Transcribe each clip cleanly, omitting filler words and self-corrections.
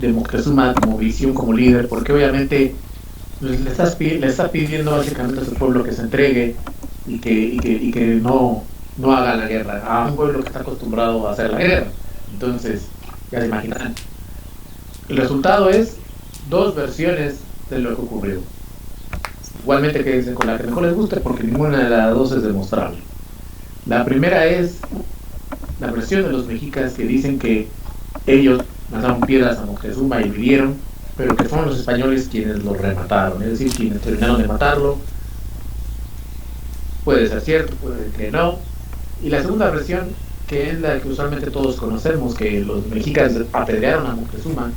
de Moctezuma como visión, como líder, porque obviamente le está pidiendo básicamente a su pueblo que se entregue y que no haga la guerra a un pueblo que está acostumbrado a hacer la guerra. Entonces, ya se imaginan. El resultado es dos versiones de lo que ocurrió. Igualmente quédense con la que mejor les guste porque ninguna de las dos es demostrable. La primera es la versión de los mexicas que dicen que ellos lanzaron piedras a Moctezuma y vivieron, pero que fueron los españoles quienes lo remataron, es decir, quienes terminaron de matarlo. Puede ser cierto, puede que no. Y la segunda versión, que es la que usualmente todos conocemos, que los mexicas apedrearon a Moctezuma,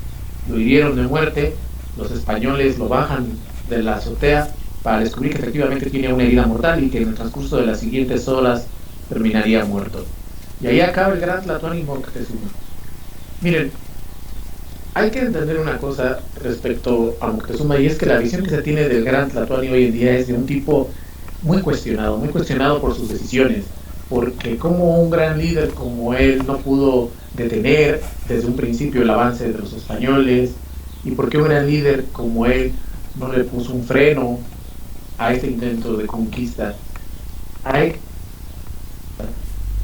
lo hirieron de muerte, los españoles lo bajan de la azotea para descubrir que efectivamente tiene una herida mortal y que en el transcurso de las siguientes horas terminaría muerto. Y ahí acaba el gran Tlatoani Moctezuma. Miren, hay que entender una cosa respecto a Moctezuma, y es que la visión que se tiene del gran Tlatoani hoy en día es de un tipo muy cuestionado por sus decisiones, porque como un gran líder como él no pudo detener desde un principio el avance de los españoles, y porque un gran líder como él no le puso un freno a este intento de conquista. Hay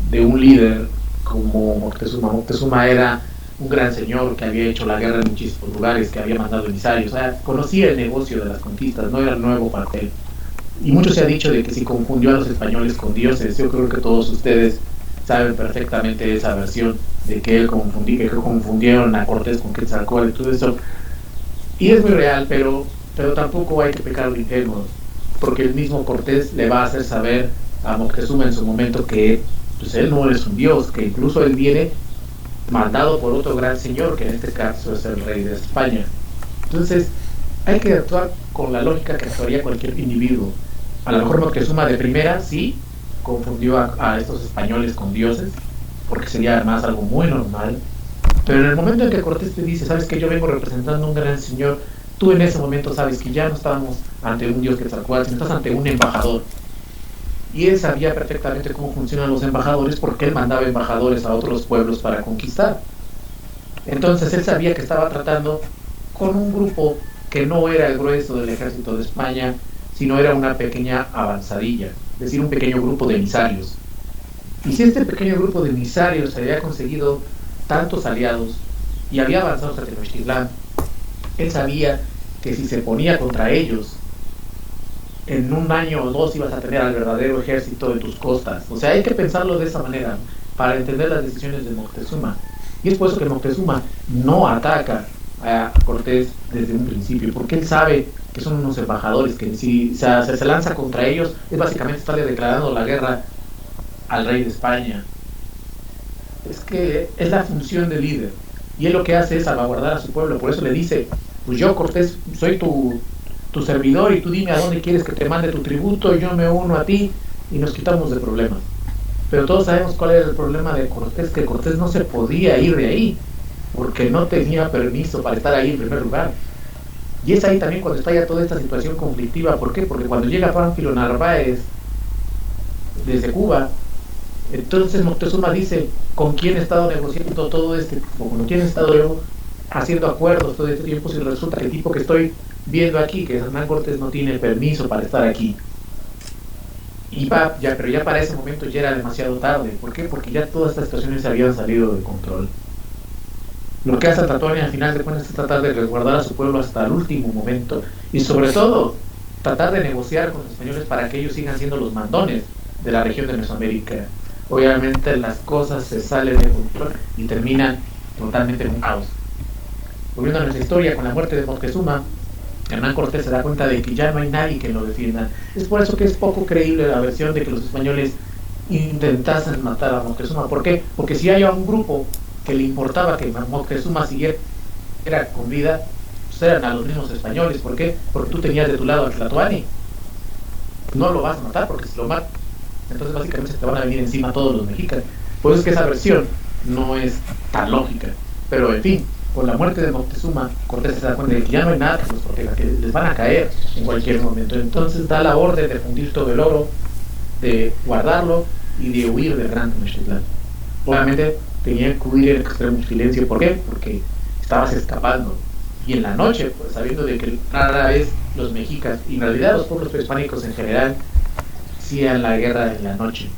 de un líder como Moctezuma. Moctezuma era un gran señor que había hecho la guerra en muchísimos lugares, que había mandado emisarios, o sea, conocía el negocio de las conquistas, no era nuevo para él. Y mucho se ha dicho de que si confundió a los españoles con dioses. Yo creo que todos ustedes saben perfectamente esa versión de que que confundieron a Cortés con Quetzalcóatl y todo eso. Y es muy real, pero tampoco hay que pecar de ingenuos, porque el mismo Cortés le va a hacer saber a Moctezuma en su momento que pues, él no es un dios, que incluso él viene mandado por otro gran señor, que en este caso es el rey de España. Entonces, hay que actuar con la lógica que actuaría cualquier individuo. A lo mejor Moctezuma de primera sí confundió a estos españoles con dioses, porque sería además algo muy normal, pero en el momento en que Cortés te dice, sabes que yo vengo representando a un gran señor, tú en ese momento sabes que ya no estamos ante un dios Quetzalcóatl, sino estás ante un embajador. Y él sabía perfectamente cómo funcionan los embajadores porque él mandaba embajadores a otros pueblos para conquistar. Entonces él sabía que estaba tratando con un grupo que no era el grueso del ejército de España, sino era una pequeña avanzadilla, es decir, un pequeño grupo de emisarios. Y si este pequeño grupo de emisarios había conseguido tantos aliados y había avanzado hasta Tenochtitlán, él sabía que si se ponía contra ellos, en un año o dos ibas a tener al verdadero ejército de tus costas. O sea, hay que pensarlo de esa manera para entender las decisiones de Moctezuma. Y es por eso que Moctezuma no ataca a Cortés desde un principio, porque él sabe que son unos embajadores, que si se lanza contra ellos, es básicamente estarle declarando la guerra al rey de España. Es que es la función del líder, y él lo que hace es salvaguardar a su pueblo. Por eso le dice, pues yo Cortés soy tu servidor y tú dime a dónde quieres que te mande tu tributo, y yo me uno a ti y nos quitamos de problemas. Pero todos sabemos cuál era el problema de Cortés, que Cortés no se podía ir de ahí porque no tenía permiso para estar ahí en primer lugar. Y es ahí también cuando está ya toda esta situación conflictiva. ¿Por qué? Porque cuando llega Pánfilo Narváez desde Cuba, entonces Moctezuma dice, ¿con quién he estado negociando todo este, o con quién he estado yo haciendo acuerdos todo este tiempo, si resulta que el tipo que estoy viendo aquí, que Hernán Cortés, no tiene permiso para estar aquí? Pero ya para ese momento ya era demasiado tarde. ¿Por qué? Porque ya todas estas situaciones se habían salido de control. Lo que hace Tlatoani al final de cuentas es tratar de resguardar a su pueblo hasta el último momento, y sobre todo tratar de negociar con los españoles para que ellos sigan siendo los mandones de la región de Mesoamérica. Obviamente las cosas se salen de control y terminan totalmente en un caos. Volviendo a nuestra historia, con la muerte de Moctezuma, Hernán Cortés se da cuenta de que ya no hay nadie que lo defienda. Es por eso que es poco creíble la versión de que los españoles intentasen matar a Moctezuma. ¿Por qué? Porque si hay un grupo que le importaba que Moctezuma siguiera con vida, pues eran a los mismos españoles. ¿Por qué? Porque tú tenías de tu lado al Tlatoani. No lo vas a matar, porque si lo matas, entonces básicamente se te van a venir encima todos los mexicanos. Por eso es que esa versión no es tan lógica. Pero en fin, con la muerte de Moctezuma, Cortés se da cuenta de que ya no hay nada que los proteja, que les van a caer en cualquier momento. Entonces da la orden de fundir todo el oro, de guardarlo y de huir del Gran Tenochtitlán. Obviamente tenía que huir en extremo silencio. ¿Por qué? Porque estabas escapando. Y en la noche, pues sabiendo de que rara vez los mexicas, y en realidad los pueblos prehispánicos en general, hacían la guerra en la noche.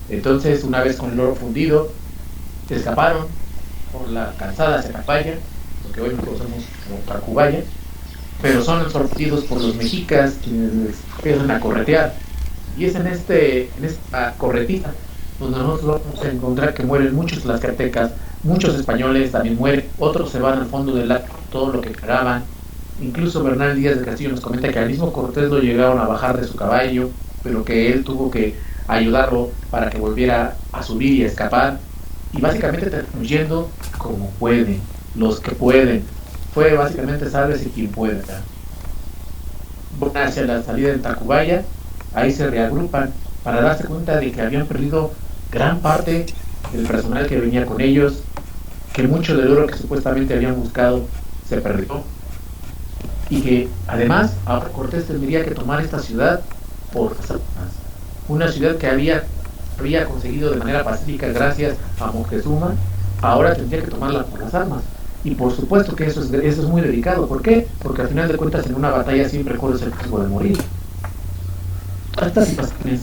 Entonces, una vez con el oro fundido, se escaparon por la calzada Zacapaya, lo que hoy conocemos como Tacubaya, pero son sorprendidos por los mexicas, quienes empiezan a corretear. Y es en esta corretita donde nosotros vamos a encontrar que mueren muchos tlaxcaltecas, muchos españoles también mueren, otros se van al fondo del lago, todo lo que cargaban. Incluso Bernal Díaz del Castillo nos comenta que al mismo Cortés lo llegaron a bajar de su caballo, pero que él tuvo que ayudarlo para que volviera a subir y a escapar. Y básicamente huyendo como pueden, los que pueden. Fue básicamente sálvese quien pueda. Van hacia la salida de Tacubaya, ahí se reagrupan para darse cuenta de que habían perdido gran parte del personal que venía con ellos, que mucho del oro que supuestamente habían buscado se perdió, y que además ahora Cortés tendría que tomar esta ciudad por las armas, una ciudad que había conseguido de manera pacífica gracias a Moctezuma, ahora tendría que tomarla por las armas. Y por supuesto que eso es muy delicado. ¿Por qué? Porque al final de cuentas en una batalla siempre corres el riesgo de morir. Todas estas situaciones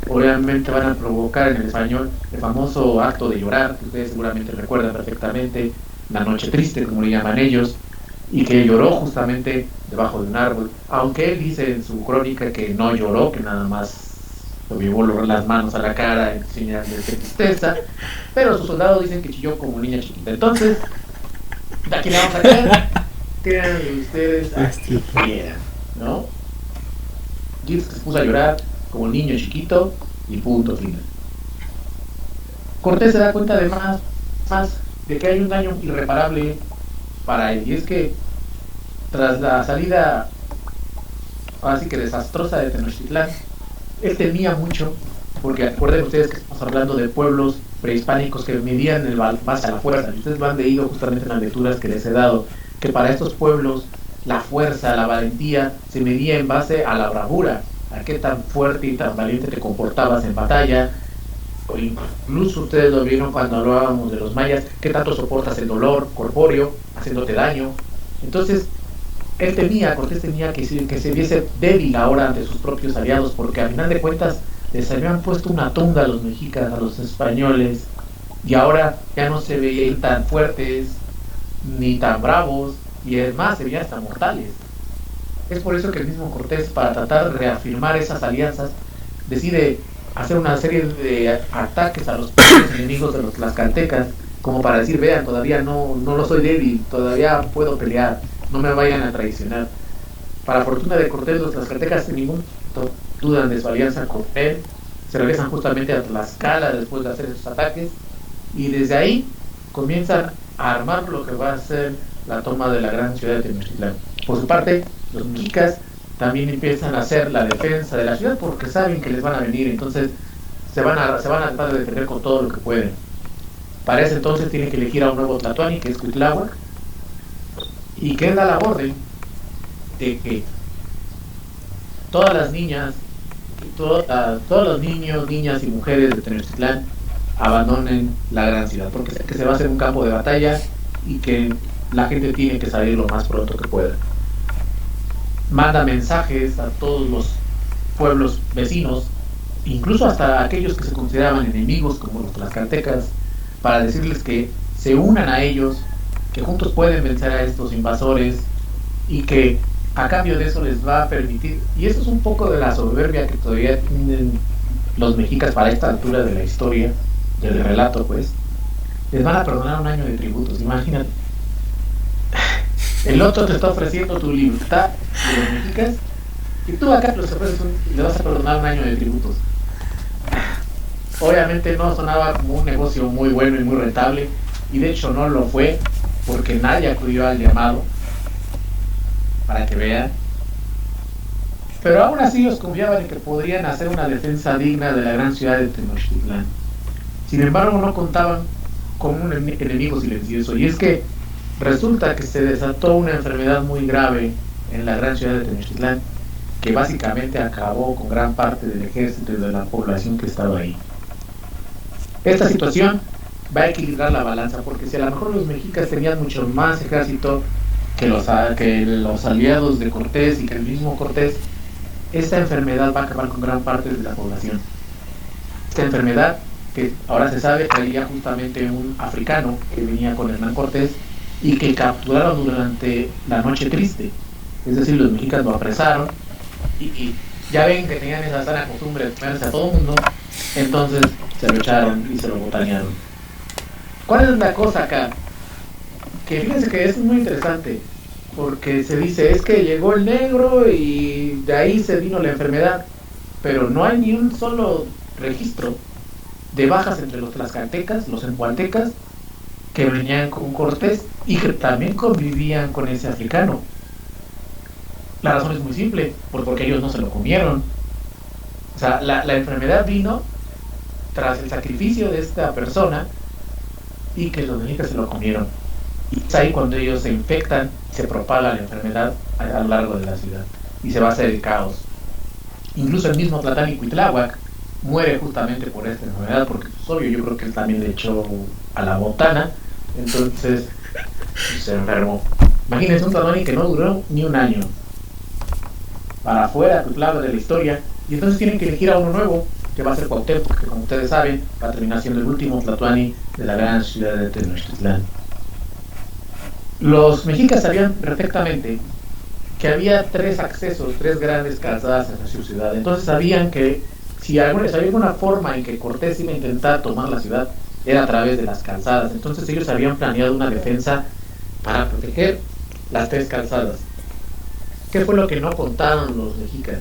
obviamente van a provocar en el español el famoso acto de llorar, que ustedes seguramente recuerdan perfectamente, la noche triste, como le llaman ellos, y que lloró justamente debajo de un árbol, aunque él dice en su crónica que no lloró, que nada más lo llevó las manos a la cara en señal de tristeza, pero sus soldados dicen que chilló como niña chiquita. Entonces, ¿de aquí le vamos a caer? Créanme ustedes a quien quieran, ¿no? Dice que se puso a llorar como niño chiquito y punto final. Cortés se da cuenta además de que hay un daño irreparable para él, y es que tras la salida así que desastrosa de Tenochtitlán, él temía mucho, porque recuerden ustedes que estamos hablando de pueblos prehispánicos que medían el base a la fuerza. Ustedes lo han leído justamente en las lecturas que les he dado, que para estos pueblos la fuerza, la valentía se medía en base a la bravura, a qué tan fuerte y tan valiente te comportabas en batalla, o incluso ustedes lo vieron cuando hablábamos de los mayas, qué tanto soportas el dolor corpóreo haciéndote daño. Entonces Cortés temía que se viese débil ahora ante sus propios aliados, porque al final de cuentas les habían puesto una tunda a los mexicas, a los españoles, y ahora ya no se veían tan fuertes ni tan bravos, y además se veían hasta mortales. Es por eso que el mismo Cortés, para tratar de reafirmar esas alianzas, decide hacer una serie de ataques a los enemigos de los tlaxcaltecas, como para decir, vean, todavía no lo soy débil, todavía puedo pelear, no me vayan a traicionar. Para fortuna de Cortés, los tlaxcaltecas en ningún momento dudan de su alianza con él, se regresan justamente a Tlaxcala después de hacer esos ataques, y desde ahí comienzan a armar lo que va a ser la toma de la gran ciudad de Tenochtitlán. Por su parte, los mexicas también empiezan a hacer la defensa de la ciudad porque saben que les van a venir, entonces se van a tratar de defender con todo lo que pueden. Para ese entonces tienen que elegir a un nuevo tlatoani, que es Cuitláhuac, y que él da la orden de que todas las niñas, todos los niños, niñas y mujeres de Tenochtitlán abandonen la gran ciudad, porque sé que se va a hacer un campo de batalla y que la gente tiene que salir lo más pronto que pueda. Manda mensajes a todos los pueblos vecinos, incluso hasta aquellos que se consideraban enemigos como los tlaxcaltecas, para decirles que se unan a ellos, que juntos pueden vencer a estos invasores y que a cambio de eso les va a permitir, y eso es un poco de la soberbia que todavía tienen los mexicas para esta altura de la historia, del relato, pues, les van a perdonar un año de tributos. Imagínate, el otro te está ofreciendo tu libertad de los mexicas y tú acá le vas a perdonar un año de tributos. Obviamente no sonaba como un negocio muy bueno y muy rentable, y de hecho no lo fue, porque nadie acudió al llamado, para que vean. Pero aún así ellos confiaban en que podrían hacer una defensa digna de la gran ciudad de Tenochtitlán. Sin embargo, no contaban con un enemigo silencioso, y es que resulta que se desató una enfermedad muy grave en la gran ciudad de Tenochtitlán, que básicamente acabó con gran parte del ejército y de la población que estaba ahí. Esta situación va a equilibrar la balanza, porque si a lo mejor los mexicas tenían mucho más ejército que los aliados de Cortés y que el mismo Cortés, esta enfermedad va a acabar con gran parte de la población. Esta enfermedad, que ahora se sabe, traía justamente un africano que venía con Hernán Cortés y que capturaron durante la Noche Triste. Es decir, los mexicas lo apresaron y ya ven que tenían esa sana costumbre de comerse a todo el mundo, entonces se lo echaron y se lo botanearon. ¿Cuál es la cosa acá? Que fíjense que es muy interesante, porque se dice, es que llegó el negro y de ahí se vino la enfermedad, pero no hay ni un solo registro de bajas entre los tlaxcaltecas, los empualtecas, que venían con Cortés y que también convivían con ese africano. La razón es muy simple, porque ellos no se lo comieron. O sea, la enfermedad vino tras el sacrificio de esta persona y que los mexicas se lo comieron. Y es ahí cuando ellos se infectan, se propaga la enfermedad a lo largo de la ciudad y se va a hacer el caos. Incluso el mismo Tlatán y Cuitláhuac muere justamente por esta enfermedad, porque pues, obvio, yo creo que él también le echó a la botana, entonces pues, se enfermó. Imagínense un Tlatán que no duró ni un año. Para afuera, Cuitláhuac de la historia, y entonces tienen que elegir a uno nuevo, que va a ser Cuauhtémoc, que como ustedes saben, va a terminar siendo el último tlatoani de la gran ciudad de Tenochtitlán. Los mexicas sabían perfectamente que había tres accesos, tres grandes calzadas hacia su ciudad. Entonces sabían que si había alguna forma en que Cortés iba a intentar tomar la ciudad, era a través de las calzadas. Entonces ellos habían planeado una defensa para proteger las tres calzadas. ¿Qué fue lo que no contaron los mexicas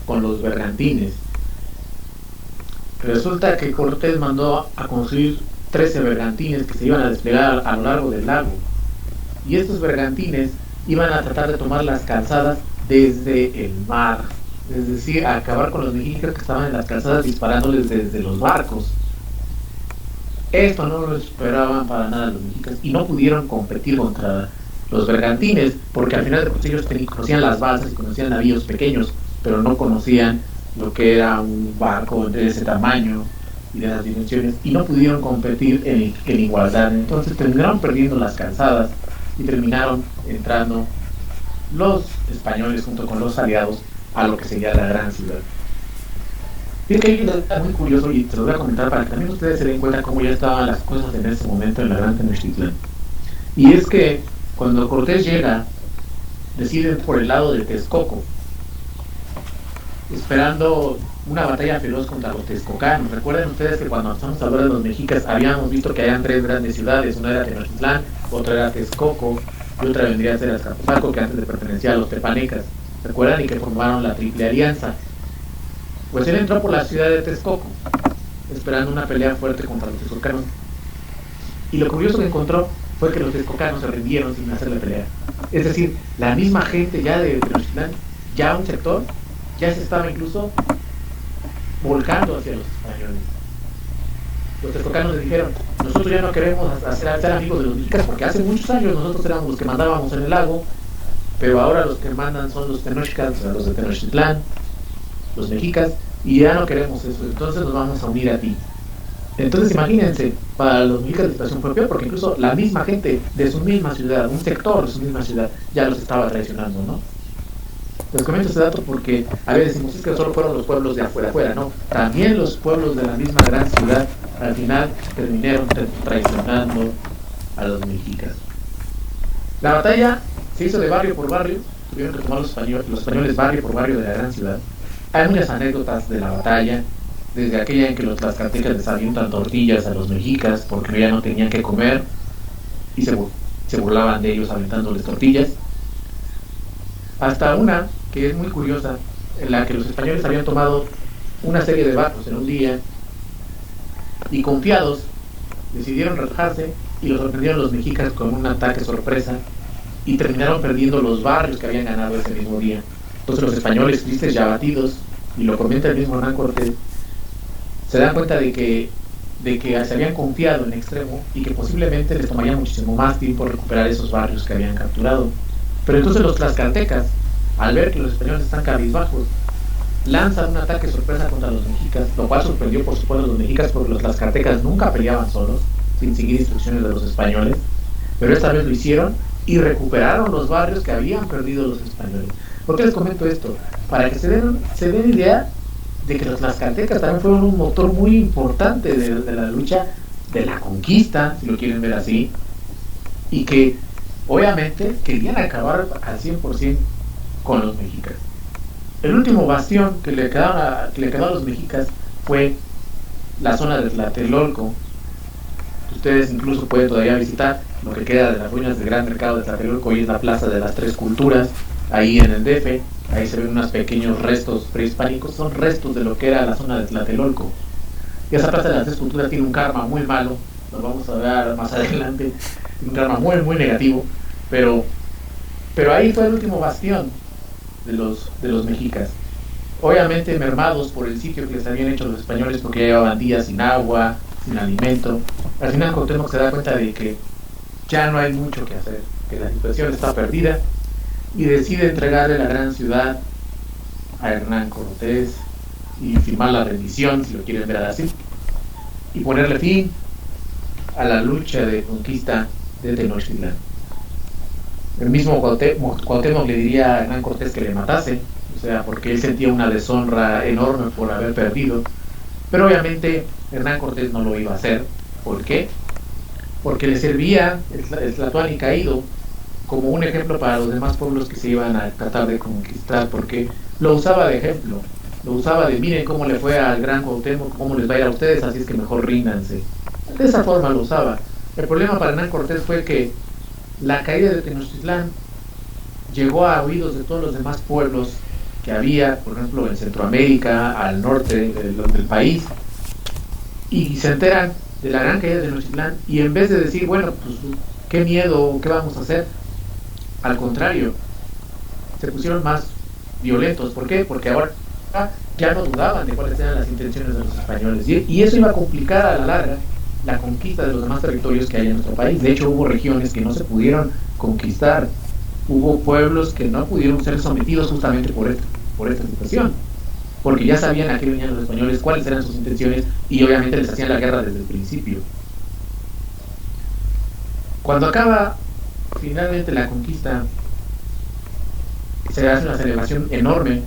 con los bergantines? Resulta que Cortés mandó a construir 13 bergantines que se iban a desplegar a lo largo del lago. Y estos bergantines iban a tratar de tomar las calzadas desde el mar. Es decir, a acabar con los mexicas que estaban en las calzadas disparándoles desde los barcos. Esto no lo esperaban para nada los mexicas y no pudieron competir contra los bergantines, porque al final de cuentas ellos conocían las balsas y conocían navíos pequeños, pero no conocían lo que era un barco de ese tamaño y de esas dimensiones, y no pudieron competir en igualdad. Entonces terminaron perdiendo las calzadas y terminaron entrando los españoles junto con los aliados a lo que sería la gran ciudad. Fíjense que hay un detalle muy curioso y se lo voy a comentar para que también ustedes se den cuenta cómo ya estaban las cosas en ese momento en la gran Tenochtitlán. Y es que cuando Cortés llega, deciden por el lado de Texcoco, esperando una batalla feroz contra los texcocanos. Recuerden ustedes que cuando estamos hablando de los mexicas habíamos visto que habían tres grandes ciudades, una era Tenochtitlán, otra era Texcoco y otra vendría a ser Azcapotzalco, que antes le pertenecía a los tepanecas. ¿Recuerdan? Y que formaron la Triple Alianza. Pues él entró por la ciudad de Texcoco, esperando una pelea fuerte contra los texcocanos. Y lo curioso que encontró fue que los texcocanos se rindieron sin hacer la pelea. Es decir, la misma gente ya de Tenochtitlán, ya un sector, ya se estaba incluso volcando hacia los españoles. Los texcocanos les dijeron, nosotros ya no queremos ser amigos de los mexicas, porque hace muchos años nosotros éramos los que mandábamos en el lago, pero ahora los que mandan son los tenochcas, o sea, los de Tenochtitlán, los mexicas, y ya no queremos eso, entonces nos vamos a unir a ti. Entonces imagínense, para los mexicas la situación fue peor, porque incluso la misma gente de su misma ciudad, un sector de su misma ciudad, ya los estaba traicionando, ¿no? Les comento este dato porque a veces decimos es que solo fueron los pueblos de afuera, no, también los pueblos de la misma gran ciudad al final terminaron traicionando a los mexicas. La batalla se hizo de barrio por barrio, tuvieron que tomar los españoles barrio por barrio de la gran ciudad. Hay muchas anécdotas de la batalla, desde aquella en que los tlaxcaltecas les avientan tortillas a los mexicas porque ya no tenían que comer y se burlaban de ellos aventándoles tortillas, hasta una que es muy curiosa, en la que los españoles habían tomado una serie de barcos en un día y confiados decidieron relajarse y los sorprendieron los mexicas con un ataque sorpresa y terminaron perdiendo los barrios que habían ganado ese mismo día. Entonces los españoles, tristes y abatidos, y lo comenta el mismo Hernán Cortés, se dan cuenta de que se habían confiado en extremo y que posiblemente les tomaría muchísimo más tiempo recuperar esos barrios que habían capturado. Pero entonces los tlaxcaltecas, al ver que los españoles están cabizbajos, lanzan un ataque sorpresa contra los mexicas, lo cual sorprendió por supuesto a los mexicas porque los tlaxcaltecas nunca peleaban solos, sin seguir instrucciones de los españoles, pero esta vez lo hicieron y recuperaron los barrios que habían perdido los españoles. ¿Por qué les comento esto? Para que se den idea de que los tlaxcaltecas también fueron un motor muy importante de la lucha, de la conquista, si lo quieren ver así, y que obviamente querían acabar al 100% con los mexicas. El último bastión que le quedó a los mexicas fue la zona de Tlatelolco. Ustedes incluso pueden todavía visitar lo que queda de las ruinas del Gran Mercado de Tlatelolco. Hoy es la Plaza de las Tres Culturas, ahí en el DF. Ahí se ven unos pequeños restos prehispánicos, son restos de lo que era la zona de Tlatelolco. Y esa Plaza de las Tres Culturas tiene un karma muy malo, lo vamos a ver más adelante, un karma muy, muy negativo, pero ahí fue el último bastión de los mexicas. Obviamente mermados por el sitio que les habían hecho los españoles, porque ya llevaban días sin agua, sin alimento. Al final Cuauhtémoc se da cuenta de que ya no hay mucho que hacer, que la situación está perdida, y decide entregarle la gran ciudad a Hernán Cortés y firmar la rendición, si lo quieren ver así, y ponerle fin a la lucha de conquista de Tenochtitlán. El mismo Cuauhtémoc le diría a Hernán Cortés que le matase, o sea, porque él sentía una deshonra enorme por haber perdido, pero obviamente Hernán Cortés no lo iba a hacer. ¿Por qué? Porque le servía el Tlatoani caído como un ejemplo para los demás pueblos que se iban a tratar de conquistar, porque lo usaba de ejemplo, lo usaba de miren cómo le fue al gran Cuauhtémoc, cómo les va a ir a ustedes, así es que mejor ríndanse. De esa forma lo usaba. El problema para Hernán Cortés fue que la caída de Tenochtitlán llegó a oídos de todos los demás pueblos que había, por ejemplo, en Centroamérica, al norte del país, y se enteran de la gran caída de Tenochtitlán, y en vez de decir, bueno, pues qué miedo, qué vamos a hacer, al contrario, se pusieron más violentos. ¿Por qué? Porque ahora ya no dudaban de cuáles eran las intenciones de los españoles, y eso iba a complicar a la larga la conquista de los demás territorios que hay en nuestro país. De hecho, hubo regiones que no se pudieron conquistar, hubo pueblos que no pudieron ser sometidos justamente por esta situación, porque ya sabían a qué venían los españoles, cuáles eran sus intenciones, y obviamente les hacían la guerra desde el principio. Cuando acaba finalmente la conquista, se hace una celebración enorme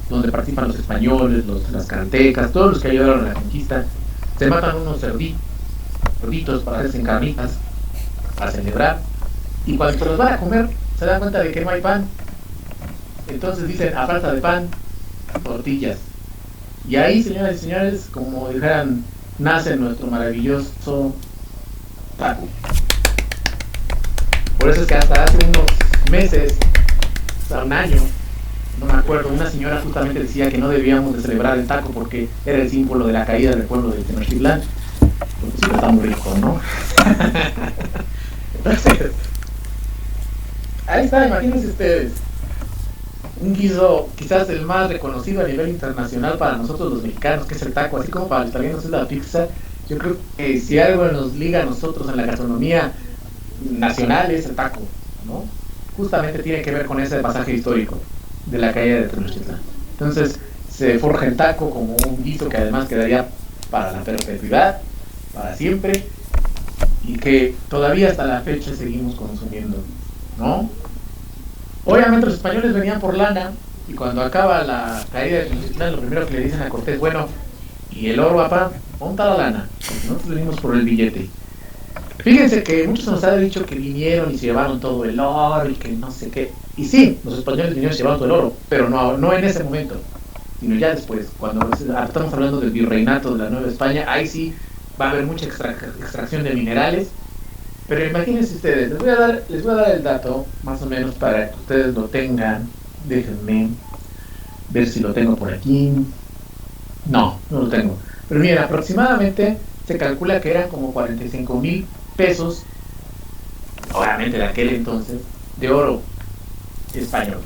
donde participan los españoles, los tlaxcaltecas, todos los que ayudaron a la conquista. Se matan unos cerditos para hacerse carnitas a celebrar, y cuando se los van a comer se dan cuenta de que no hay pan. Entonces dicen, a falta de pan, tortillas. Y ahí, señoras y señores, como dijeran, nace nuestro maravilloso taco. Por eso es que hasta hace unos meses, hasta un año, no me acuerdo, una señora justamente decía que no debíamos de celebrar el taco porque era el símbolo de la caída del pueblo de Tenochtitlán. Pues sí, está muy rico, ¿no? Entonces, ahí está, imagínense ustedes, un guiso quizás el más reconocido a nivel internacional para nosotros los mexicanos, que es el taco, así como para los italianos es la pizza. Yo creo que si algo nos liga a nosotros en la gastronomía nacional es el taco, ¿no? Justamente tiene que ver con ese pasaje histórico de la caída de Tenochtitlán. Entonces se forja el taco como un guiso que además quedaría para la perpetuidad, para siempre, y que todavía hasta la fecha seguimos consumiendo, ¿no? Obviamente los españoles venían por lana, y cuando acaba la caída de Tenochtitlán, lo primero que le dicen a Cortés, bueno, ¿y el oro, papá? ¿Dónde está la lana? Porque nosotros venimos por el billete. Fíjense que muchos nos han dicho que vinieron y se llevaron todo el oro y que no sé qué. Y sí, los españoles vinieron y se llevaron todo el oro, pero no en ese momento, sino ya después, cuando estamos hablando del virreinato de la Nueva España. Ahí sí va a haber mucha extracción de minerales. Pero imagínense ustedes, les voy a dar el dato más o menos para que ustedes lo tengan. Déjenme ver si lo tengo por aquí. No lo tengo. Pero miren, aproximadamente se calcula que eran como 45,000 pesos, obviamente de aquel entonces, de oro español.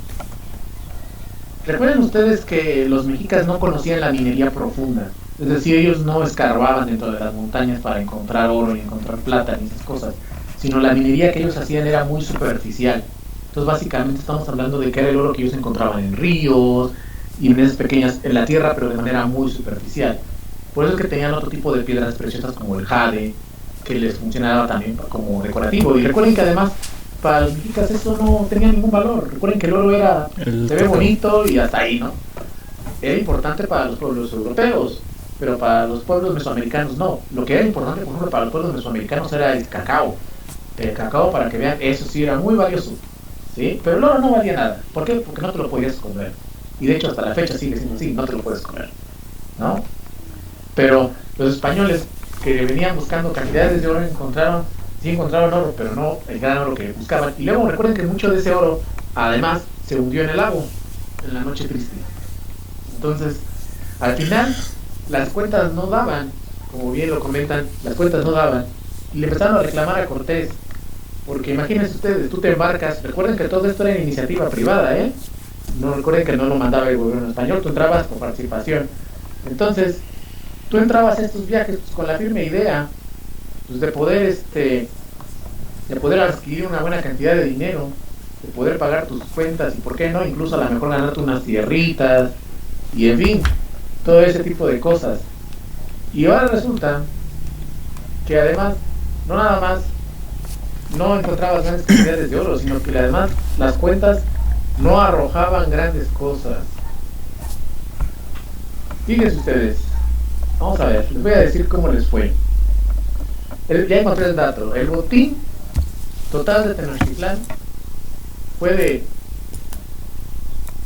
Recuerden ustedes que los mexicas no conocían la minería profunda, es decir, ellos no escarbaban dentro de las montañas para encontrar oro y encontrar plata ni esas cosas, sino la minería que ellos hacían era muy superficial. Entonces básicamente estamos hablando de que era el oro que ellos encontraban en ríos y en esas pequeñas, en la tierra, pero de manera muy superficial. Por eso es que tenían otro tipo de piedras preciosas como el jade, que les funcionaba también como decorativo. Y recuerden que además para los mexicas eso no tenía ningún valor. Recuerden que el oro era, se ve bonito y hasta ahí, ¿no? Era importante para los pueblos europeos, pero para los pueblos mesoamericanos no. Lo que era importante, por ejemplo, para los pueblos mesoamericanos era el cacao. El cacao, para que vean, eso sí era muy valioso, ¿sí? Pero el oro no valía nada. ¿Por qué? Porque no te lo podías comer. Y de hecho hasta la fecha sigue siendo así, no te lo puedes comer, ¿no? Pero los españoles que venían buscando cantidades de oro sí encontraron oro, pero no el gran oro que buscaban. Y luego recuerden que mucho de ese oro, además, se hundió en el lago, en la noche triste. Entonces, al final, las cuentas no daban, como bien lo comentan, las cuentas no daban. Y le empezaron a reclamar a Cortés, porque imagínense ustedes, tú te embarcas, recuerden que todo esto era iniciativa privada, ¿eh? No recuerden que no lo mandaba el gobierno español, tú entrabas por participación. Entonces, tú entrabas a estos viajes pues, con la firme idea pues, de poder adquirir una buena cantidad de dinero, de poder pagar tus cuentas y por qué no, incluso a lo mejor ganarte unas tierritas y en fin, todo ese tipo de cosas. Y ahora resulta que además, no nada más no encontrabas grandes cantidades de oro, sino que además las cuentas no arrojaban grandes cosas. Fíjense ustedes, vamos a ver, les voy a decir cómo les fue. Ya encontré el dato. El botín total de Tenochtitlán fue de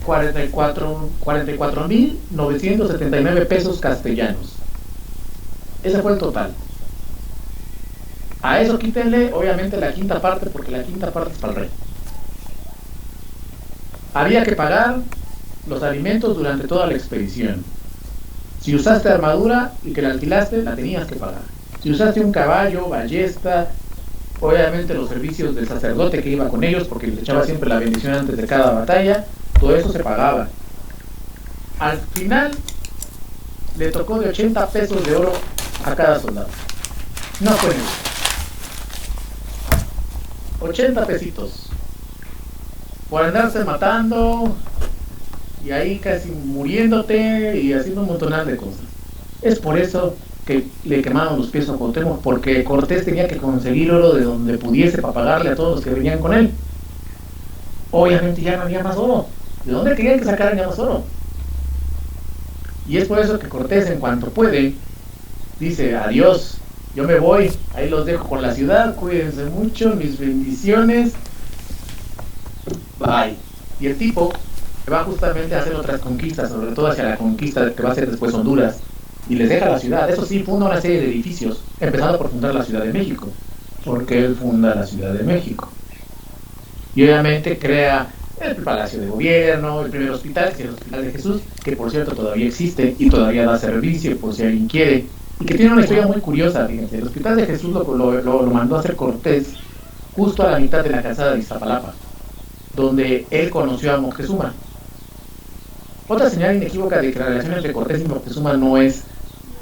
44,979 pesos castellanos. Ese fue el total. A eso quítenle, obviamente, la quinta parte, porque la quinta parte es para el rey. Había que pagar los alimentos durante toda la expedición. Si usaste armadura y que la alquilaste, la tenías que pagar. Si usaste un caballo, ballesta, obviamente los servicios del sacerdote que iba con ellos, porque les echaba siempre la bendición antes de cada batalla, todo eso se pagaba. Al final le tocó de 80 pesos de oro a cada soldado. No fue negocio. 80 pesitos por andarse matando y ahí casi muriéndote y haciendo un montonal de cosas. Es por eso que le quemaron los pies a Cuauhtémoc, porque Cortés tenía que conseguir oro de donde pudiese para pagarle a todos los que venían con él. Obviamente ya no había más oro. ¿De dónde querían que sacaran ya más oro? Y es por eso que Cortés, en cuanto puede, dice: adiós, yo me voy, ahí los dejo con la ciudad, cuídense mucho, mis bendiciones, bye. Y el tipo va justamente a hacer otras conquistas, sobre todo hacia la conquista que va a ser después Honduras, y les deja la ciudad. Eso sí, funda una serie de edificios, empezando por fundar la Ciudad de México, porque él funda la Ciudad de México. Y obviamente crea el Palacio de Gobierno, el primer hospital, que es el Hospital de Jesús, que por cierto todavía existe y todavía da servicio por si alguien quiere, y que tiene una historia muy curiosa. Fíjense, el Hospital de Jesús lo mandó a hacer Cortés justo a la mitad de la calzada de Iztapalapa, donde él conoció a Moctezuma. Otra señal inequívoca de que la relación entre Cortés y Moctezuma no es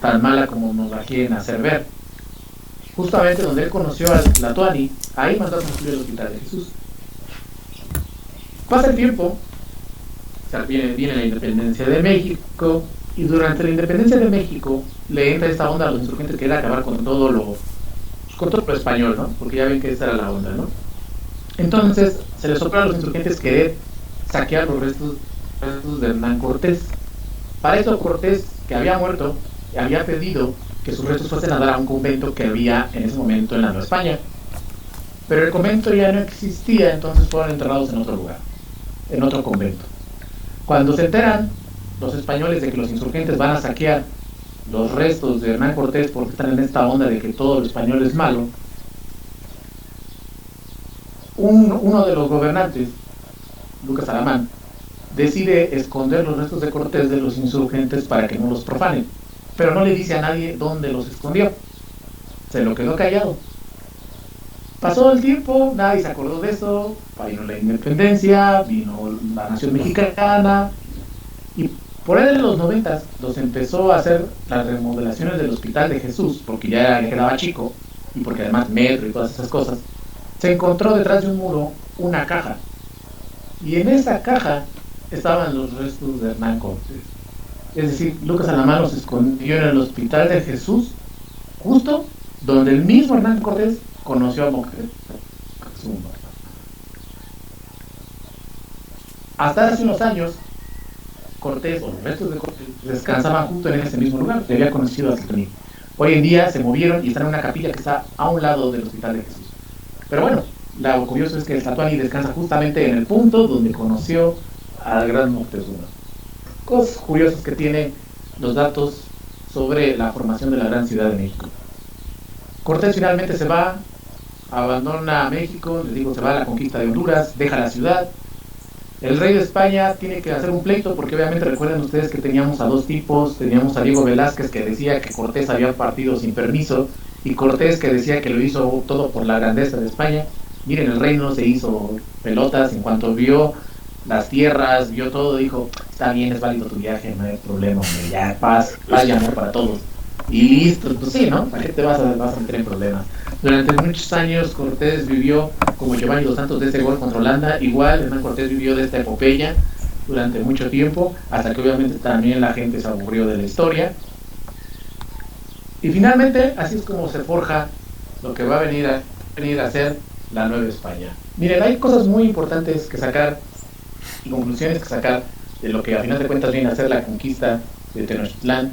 tan mala como nos la quieren hacer ver. Justamente donde él conoció a Tlatoani, ahí mandó a construir el Hospital de Jesús. Pasa el tiempo, o sea, viene la independencia de México, y durante la independencia de México le entra esta onda a los insurgentes, que era acabar con todo lo español, ¿no? Porque ya ven que esa era la onda, ¿no? Entonces se les ocurre a los insurgentes querer saquear los restos de Hernán Cortés. Para eso Cortés, que había muerto, había pedido que sus restos fuesen a dar a un convento que había en ese momento en la Nueva España. Pero el convento ya no existía, entonces fueron enterrados en otro lugar, en otro convento. Cuando se enteran los españoles de que los insurgentes van a saquear los restos de Hernán Cortés, porque están en esta onda de que todo lo español es malo, uno de los gobernantes, Lucas Alamán, decide esconder los restos de Cortés de los insurgentes para que no los profanen, pero no le dice a nadie dónde los escondió. Se lo quedó callado. Pasó el tiempo, nadie se acordó de eso, vino la independencia, vino la nación mexicana, y por ahí de los 90 los empezó a hacer las remodelaciones del Hospital de Jesús, porque ya le quedaba chico, y porque además metro y todas esas cosas. Se encontró detrás de un muro una caja, y en esa caja estaban los restos de Hernán Cortés. Es decir, Lucas Alamán los escondió en el Hospital de Jesús, justo donde el mismo Hernán Cortés conoció a Moctezuma. Hasta hace unos años, Cortés o los restos de Cortés descansaban justo en ese mismo lugar, le había conocido a Saturnino. Hoy en día se movieron y están en una capilla que está a un lado del Hospital de Jesús. Pero bueno, lo curioso es que el Tlatoani descansa justamente en el punto donde conoció al gran Moctezuma. Cosas curiosas que tienen los datos sobre la formación de la gran Ciudad de México. Cortés finalmente se va, abandona México, les digo, se va a la conquista de Honduras, deja la ciudad. El rey de España tiene que hacer un pleito porque obviamente recuerden ustedes que teníamos a dos tipos, teníamos a Diego Velázquez que decía que Cortés había partido sin permiso y Cortés que decía que lo hizo todo por la grandeza de España. Miren, el rey no se hizo pelotas, en cuanto vio las tierras, vio todo, dijo, está bien, es válido tu viaje, no hay problema, hombre, ya, paz y amor para todos. Y listo, pues sí, ¿no? ¿Para qué te vas a meter en problemas? Durante muchos años Cortés vivió como Giovanni dos Santos de ese gol contra Holanda, igual Hernán Cortés vivió de esta epopeya durante mucho tiempo, hasta que obviamente también la gente se aburrió de la historia. Y finalmente, así es como se forja lo que va a venir a ser la Nueva España. Miren, hay cosas muy importantes que sacar y conclusiones que sacar de lo que a final de cuentas viene a ser la conquista de Tenochtitlán.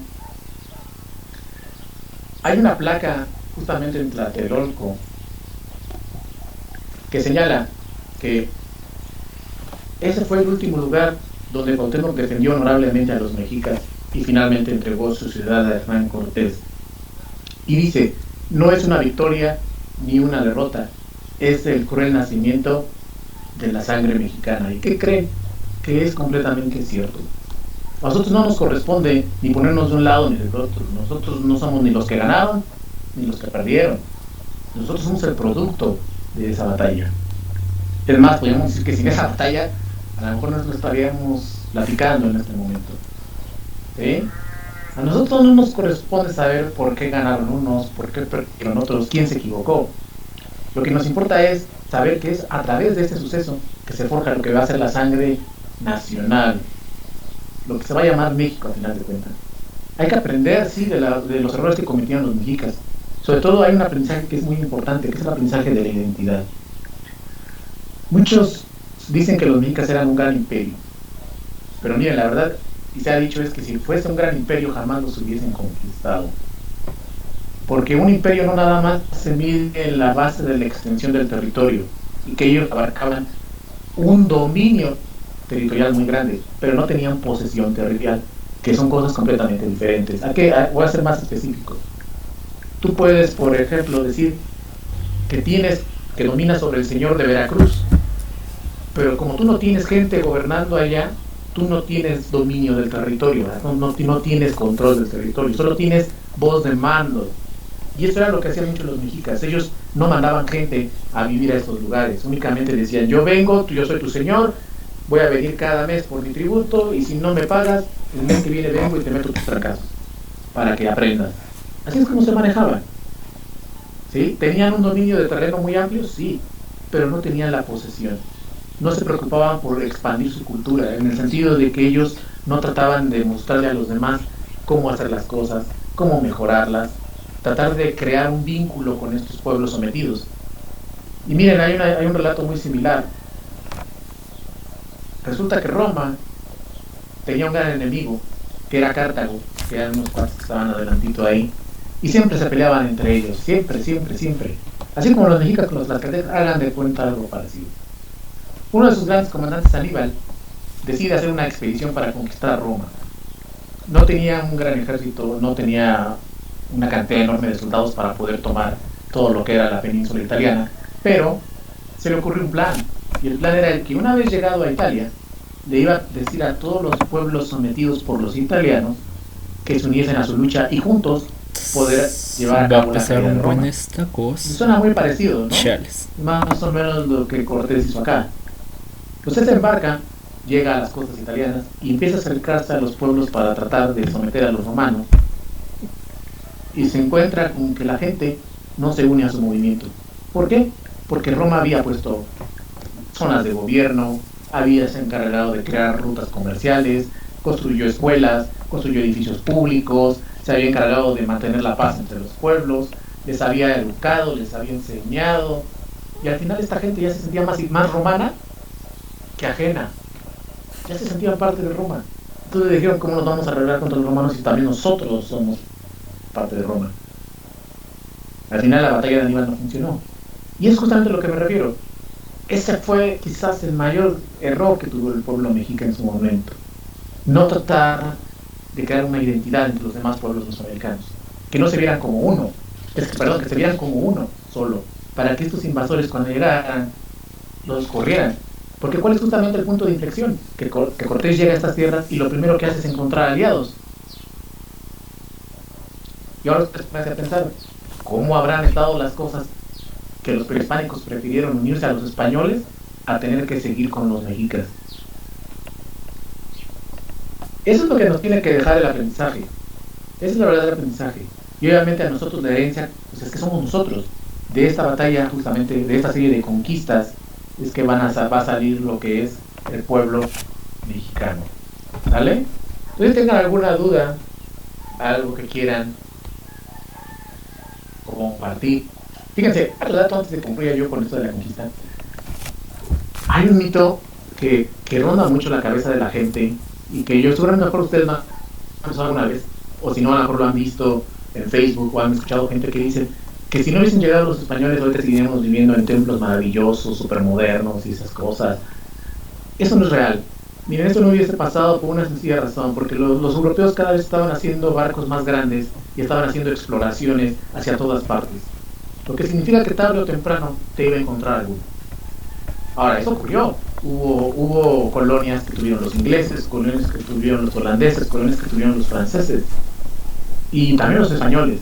Hay una placa justamente en Tlatelolco que señala que ese fue el último lugar donde Cuauhtémoc defendió honorablemente a los mexicas y finalmente entregó su ciudad a Hernán Cortés. Y dice, no es una victoria ni una derrota, es el cruel nacimiento de la sangre mexicana. ¿Y qué creen? Que es completamente cierto. A nosotros no nos corresponde ni ponernos de un lado ni del otro. Nosotros no somos ni los que ganaron ni los que perdieron. Nosotros somos el producto de esa batalla. Es más, podríamos decir que sin esa batalla a lo mejor no nos estaríamos platicando en este momento. ¿Sí? A nosotros no nos corresponde saber por qué ganaron unos, por qué perdieron otros, quién se equivocó. Lo que nos importa es saber que es a través de este suceso que se forja lo que va a ser la sangre nacional, lo que se va a llamar México a final de cuentas. Hay que aprender, sí, de los errores que cometieron los mexicas. Sobre todo hay un aprendizaje que es muy importante, que es el aprendizaje de la identidad. Muchos dicen que los mexicas eran un gran imperio, pero miren, la verdad, y se ha dicho es que si fuese un gran imperio jamás los hubiesen conquistado. Porque un imperio no nada más se mide en la base de la extensión del territorio, y que ellos abarcaban un dominio territorial muy grande, pero no tenían posesión territorial, que son cosas completamente diferentes. Voy a ser más específico. Tú puedes, por ejemplo, decir que dominas sobre el señor de Veracruz, pero como tú no tienes gente gobernando allá, tú no tienes dominio del territorio, no tienes control del territorio, solo tienes voz de mando. Y eso era lo que hacían muchos los mexicas. Ellos no mandaban gente a vivir a estos lugares, únicamente decían, yo vengo, yo soy tu señor, voy a venir cada mes por mi tributo, y si no me pagas, el mes que viene vengo y te meto tus fracasos, para que aprendas. Así es como se manejaban. ¿Sí? ¿Tenían un dominio de terreno muy amplio? Sí, pero no tenían la posesión. No se preocupaban por expandir su cultura, en el sentido de que ellos no trataban de mostrarle a los demás cómo hacer las cosas, cómo mejorarlas, tratar de crear un vínculo con estos pueblos sometidos. Y miren, hay un relato muy similar. Resulta que Roma tenía un gran enemigo, que era Cartago, que eran unos cuantos que estaban adelantito ahí, y siempre se peleaban entre ellos, siempre. Así como los mexicas con los tlaxcaltecas, hagan de cuenta algo parecido. Uno de sus grandes comandantes, Aníbal, decide hacer una expedición para conquistar Roma. No tenía un gran ejército, no tenía una cantidad enorme de soldados para poder tomar todo lo que era la península italiana, pero se le ocurrió un plan, y el plan era el que una vez llegado a Italia, le iba a decir a todos los pueblos sometidos por los italianos que se uniesen a su lucha y juntos poder llevar a cabo la caída de Roma. Esta cosa. Suena muy parecido, ¿no? Chales. Más o menos lo que Cortés hizo acá. Usted se embarca, llega a las costas italianas y empieza a acercarse a los pueblos para tratar de someter a los romanos, y se encuentra con que la gente no se une a su movimiento. ¿Por qué? Porque Roma había puesto zonas de gobierno, había se encargado de crear rutas comerciales, construyó escuelas, construyó edificios públicos, se había encargado de mantener la paz entre los pueblos, les había educado, les había enseñado, y al final esta gente ya se sentía más romana que ajena, ya se sentían parte de Roma. Entonces dijeron, ¿cómo nos vamos a rebelar contra los romanos si también nosotros somos parte de Roma? Al final la batalla de Aníbal no funcionó. Y es justamente a lo que me refiero. Ese fue quizás el mayor error que tuvo el pueblo mexica en su momento. No tratar de crear una identidad entre los demás pueblos mesoamericanos. Que no se vieran como uno. Que se vieran como uno solo. Para que estos invasores cuando llegaran, los corrieran. Porque ¿cuál es justamente el punto de inflexión? Que Cortés llega a estas tierras y lo primero que hace es encontrar aliados. Y ahora me hace pensar, ¿cómo habrán estado las cosas que los prehispánicos prefirieron unirse a los españoles a tener que seguir con los mexicas? Eso es lo que nos tiene que dejar el aprendizaje. Esa es la verdad del aprendizaje. Y obviamente a nosotros la herencia, pues es que somos nosotros. De esta batalla, justamente, de esta serie de conquistas, es que va a salir lo que es el pueblo mexicano. ¿Vale? Entonces, tengan alguna duda, algo que quieran compartir. Fíjense, al dato antes de concluir yo con esto de la conquista, hay un mito que ronda mucho la cabeza de la gente y que yo seguramente mejor ustedes no han escuchado alguna vez, o si no a lo mejor lo han visto en Facebook o han escuchado gente que dice que si no hubiesen llegado los españoles ahorita seguiríamos viviendo en templos maravillosos, supermodernos y esas cosas. Eso no es real. Miren, esto no hubiese pasado por una sencilla razón, porque los europeos cada vez estaban haciendo barcos más grandes y estaban haciendo exploraciones hacia todas partes. Lo que significa que tarde o temprano te iba a encontrar algo. Ahora, eso ocurrió. Hubo colonias que tuvieron los ingleses, colonias que tuvieron los holandeses, colonias que tuvieron los franceses y también los españoles.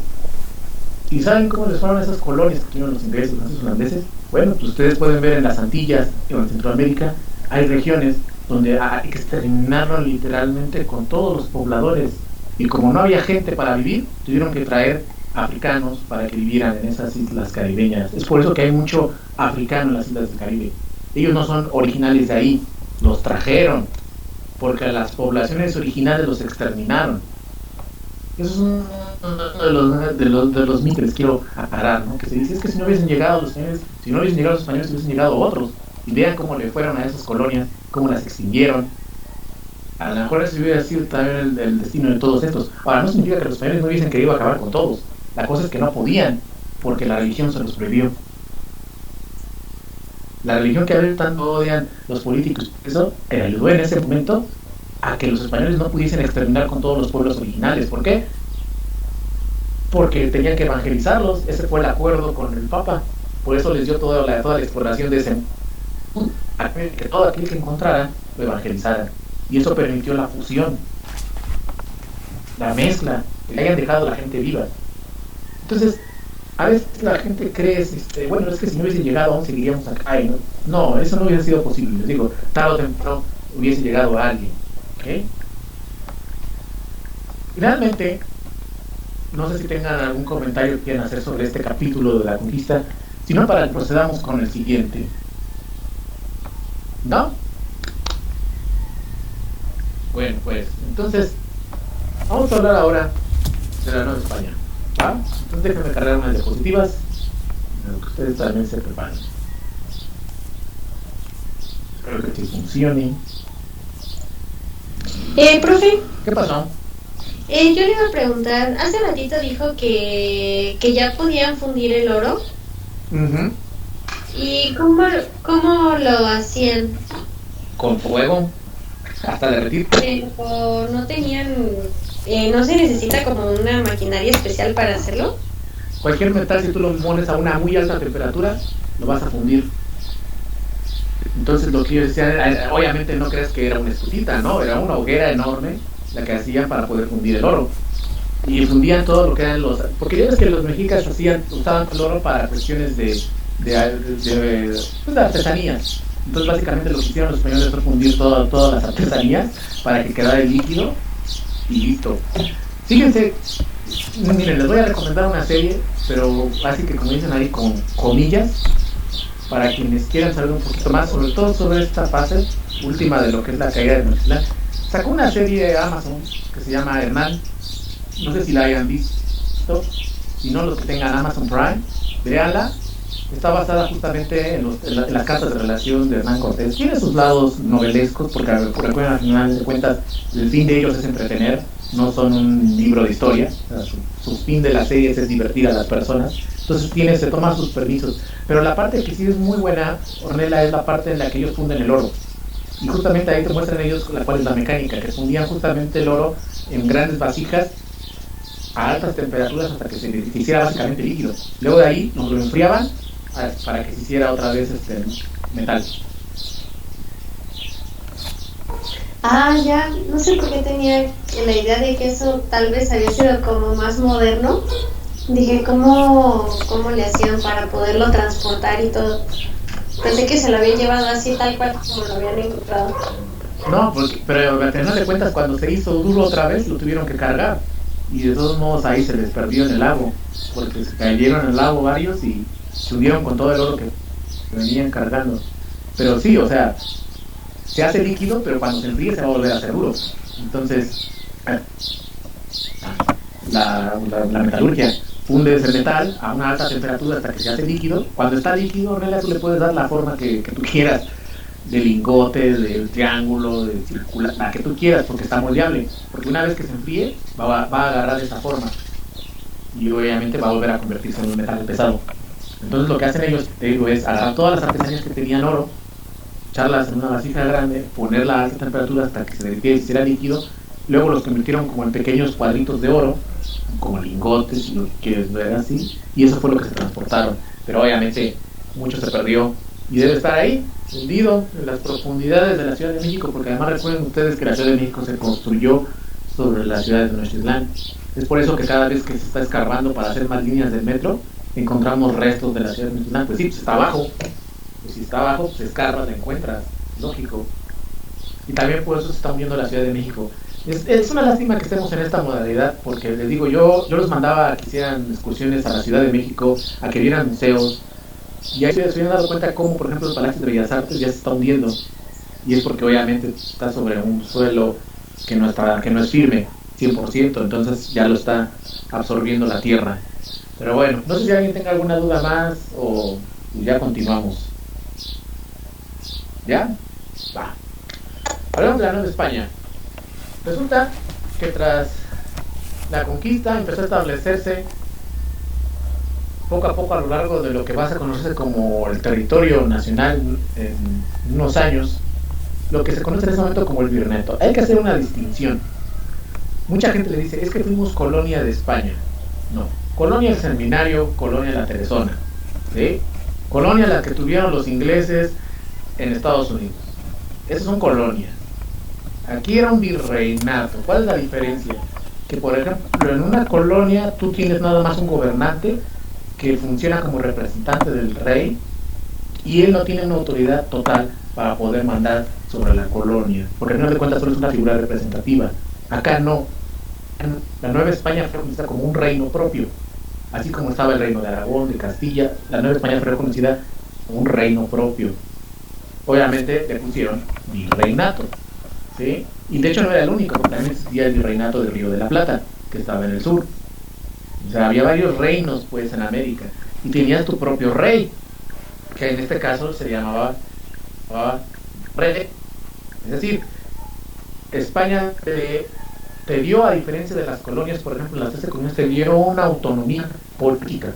¿Y saben cómo les fueron esas colonias que tuvieron los ingleses, franceses, holandeses? Bueno, pues ustedes pueden ver en las Antillas o en Centroamérica, hay regiones donde exterminaron literalmente con todos los pobladores. Y como no había gente para vivir, tuvieron que traer africanos para que vivieran en esas islas caribeñas. Es por eso que hay mucho africano en las islas del Caribe. Ellos no son originales de ahí, los trajeron, porque a las poblaciones originales los exterminaron. Eso es uno de los mitos que les quiero aclarar, ¿no? Que se dice es que si no hubiesen llegado los españoles, si no hubiesen llegado los españoles, hubiesen llegado otros. Y vean cómo le fueron a esas colonias, cómo las extinguieron. A lo mejor ese hubiera sido también el destino de todos estos. Ahora, no significa que los españoles no hubiesen querido acabar con todos. La cosa es que no podían, porque la religión se los prohibió. La religión que a veces tanto odian los políticos, eso ayudó en ese momento a que los españoles no pudiesen exterminar con todos los pueblos originales. ¿Por qué? Porque tenían que evangelizarlos. Ese fue el acuerdo con el Papa. Por eso les dio toda la exploración de ese mundo, que todo aquel que encontraran lo evangelizaran. Y eso permitió la fusión, la mezcla, que hayan dejado a la gente viva. Entonces, a veces la gente cree, bueno, es que si no hubiesen llegado aún seguiríamos acá. No, eso no hubiese sido posible. Les digo, tarde o temprano hubiese llegado a alguien. ¿Okay? Finalmente, no sé si tengan algún comentario que quieran hacer sobre este capítulo de la conquista, sino para que procedamos con el siguiente. ¿No? Bueno, pues, entonces, vamos a hablar ahora de la Nueva España. ¿Va? Entonces déjenme cargar unas diapositivas, en lo que ustedes también se preparen. Espero que sí funcione. Profe. ¿Qué pasó? Yo le iba a preguntar, hace ratito dijo que ya podían fundir el oro. Uh-huh. ¿Y cómo lo hacían? Con fuego, hasta derretir. Pero no tenían, no se necesita como una maquinaria especial para hacerlo. Cualquier metal, si tú lo pones a una muy alta temperatura, lo vas a fundir. Entonces lo que yo decía, obviamente no crees que era una escotita, ¿no? Era una hoguera enorme la que hacían para poder fundir el oro. Y fundían todo lo que eran los... Porque ya ves que los mexicas usaban el oro para cuestiones de artesanías. Entonces básicamente lo que hicieron los españoles fue fundir todas las artesanías para que quedara el líquido y listo. Fíjense, miren, les voy a recomendar una serie, pero así que como dicen ahí con comillas, para quienes quieran saber un poquito más, sobre todo sobre esta fase última de lo que es la caída de Tenochtitlán. Sacó una serie de Amazon que se llama Hernán, no sé si la hayan visto, si no los que tengan Amazon Prime, véanla. Está basada justamente en las cartas de relación de Hernán Cortés. Tiene sus lados novelescos, porque recuerden, al final de cuentas, el fin de ellos es entretener, no son un libro de historia. O sea, su fin de la serie es divertir a las personas. Entonces se toman sus permisos. Pero la parte que sí es muy buena, Ornella, es la parte en la que ellos funden el oro. Y justamente ahí te muestran ellos cuál es la mecánica, que fundían justamente el oro en grandes vasijas a altas temperaturas hasta que se hiciera básicamente líquido. Luego de ahí nos lo enfriaban para que se hiciera otra vez metal. Ah, ya, no sé por qué tenía la idea de que eso tal vez había sido como más moderno. Dije, ¿cómo le hacían para poderlo transportar y todo? Pensé que se lo habían llevado así tal cual como lo habían encontrado. No, pero al final de cuentas, cuando se hizo duro otra vez, lo tuvieron que cargar. Y de todos modos ahí se les perdió en el lago, porque se cayeron en el lago varios y se hundieron con todo el oro que venían cargando. Pero sí, o sea, se hace líquido, pero cuando se enfríe se va a volver a hacer duro. Entonces, la metalurgia funde ese metal a una alta temperatura hasta que se hace líquido. Cuando está líquido, en realidad tú le puedes dar la forma que tú quieras, de lingote, de triángulo, de circular, la que tú quieras, porque está moldeable. Porque una vez que se enfríe, va a agarrar esa forma y obviamente va a volver a convertirse en un metal pesado. Entonces lo que hacen ellos, te digo, es agarrar todas las artesanías que tenían oro, echarlas en una vasija grande, ponerla a alta temperatura hasta que se derritiera y se hiciera líquido. Luego los convirtieron como en pequeños cuadritos de oro, como lingotes, si lo que quieres ver así, y eso fue lo que se transportaron. Pero obviamente mucho se perdió y debe estar ahí, hundido en las profundidades de la Ciudad de México, porque además recuerden ustedes que la Ciudad de México se construyó sobre la ciudad de Tenochtitlán. Es por eso que cada vez que se está escarbando para hacer más líneas del metro, encontramos restos de la ciudad de Tenochtitlán. Pues sí, pues está abajo. Pues si está abajo, pues se escarba, te encuentras. Lógico. Y también por eso se está hundiendo la Ciudad de México. Es una lástima que estemos en esta modalidad, porque les digo, yo los mandaba a que hicieran excursiones a la Ciudad de México, a que vieran museos, y ahí se habían dado cuenta cómo, por ejemplo, el Palacio de Bellas Artes ya se está hundiendo, y es porque obviamente está sobre un suelo que no es firme 100%, entonces ya lo está absorbiendo la tierra. Pero bueno, no sé si alguien tenga alguna duda más o ya continuamos. ¿Ya? Va. Hablamos de la Nueva España. Resulta que tras la conquista empezó a establecerse poco a poco a lo largo de lo que va a conocerse como el territorio nacional en unos años, lo que se conoce en ese momento como el Virreinato. Hay que hacer una distinción. Mucha gente le dice, es que fuimos colonia de España. No, colonia el Seminario, colonia la Teresona, ¿sí? Colonia la que tuvieron los ingleses en Estados Unidos. Esas son colonias. Aquí era un virreinato. ¿Cuál es la diferencia? Que por ejemplo en una colonia tú tienes nada más un gobernante que funciona como representante del rey y él no tiene una autoridad total para poder mandar sobre la colonia, porque al final de cuentas solo es una figura representativa. Acá no. La Nueva España fue conocida como un reino propio, así como estaba el reino de Aragón, de Castilla. La Nueva España fue reconocida como un reino propio. Obviamente le pusieron virreinato, ¿sí? Y de hecho no era el único, porque también existía el virreinato del Río de la Plata, que estaba en el sur. O sea, había varios reinos pues en América, y tenías tu propio rey, que en este caso se llamaba rey. Es decir, España te dio, a diferencia de las colonias, por ejemplo, las 13 colonias te dieron una autonomía política,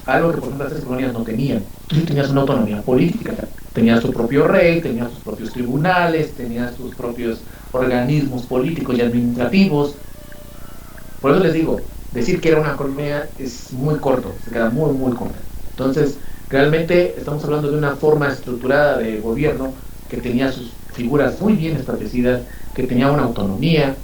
algo que por ejemplo las 13 colonias no tenían. Tú sí tenías una autonomía política, tenías tu propio rey, tenías tus propios tribunales, tenías tus propios organismos políticos y administrativos. Por eso les digo, decir que era una colonia es muy corto, se queda muy muy corto. Entonces, realmente estamos hablando de una forma estructurada de gobierno que tenía sus figuras muy bien establecidas, que tenía una autonomía